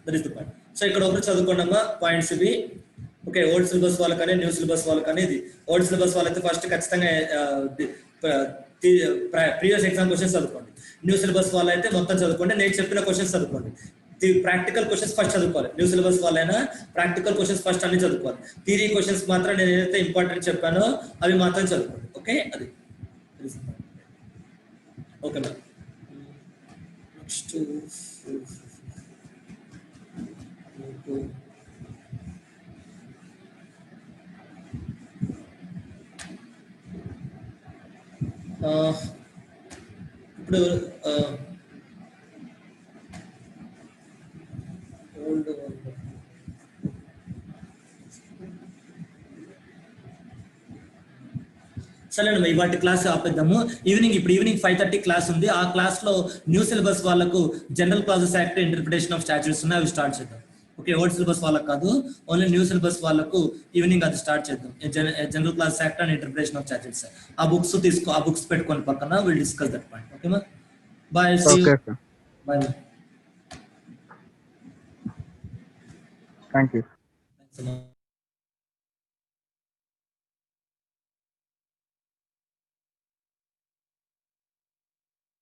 that is the point. So ఇక్కడ ఒకటి చదువుకోండమ్మా పాయింట్స్ ఇవి. ఓకే, ఓల్డ్ సిలబస్ వాళ్ళకనే న్యూ సిలబస్ వాళ్ళకనే ఇది. ఓల్డ్ సిలబస్ వాళ్ళైతే ఫస్ట్ ఖచ్చితంగా ప్రీవియస్ ఎగ్జామ్ క్వశ్చన్స్ చదువుకోండి. న్యూ సిలబస్ వాళ్ళైతే మొత్తం చదువుకోండి. నేను చెప్పిన క్వశ్చన్స్ చదువుకోండి. ప్రాక్టికల్ క్వశ్చన్స్ ఫస్ట్ చదువుకోవాలి. న్యూ సిలబస్ వాళ్ళైనా ప్రాక్టికల్ క్వశ్చన్స్ ఫస్ట్ అన్ని చదువుకోవాలి. థియరీ క్వశ్చన్స్ మాత్రం నేను ఏదైతే ఇంపార్టెంట్ చెప్పానో అవి మాత్రం చదువుకోండి. ఓకే, అది ఓకే మ్యామ్. నెక్స్ట్ ఇప్పుడు ఓల్డ్ సరేనండి, ఇవాటి క్లాస్ ఆపేద్దాము. ఇప్పుడు ఈవినింగ్ 5:30 క్లాస్ ఉంది. ఆ క్లాస్ లో న్యూ సిలబస్ వాళ్ళకు general clauses act, interpretation of statutes ఉన్నాయి, అవి స్టార్ట్ చేద్దాం. ఓకే, ఓల్డ్ సిలబస్ వాళ్ళకి కాదు, ఓన్లీ న్యూ సిలబస్ వాళ్ళకు ఈవినింగ్ అది స్టార్ట్ చేద్దాం. General class act and interpretation of statutes. ఆ బుక్స్ పెట్టుకొని పక్కన will discuss that point. Okay మా, బాయ్. బాయ్. Thank you.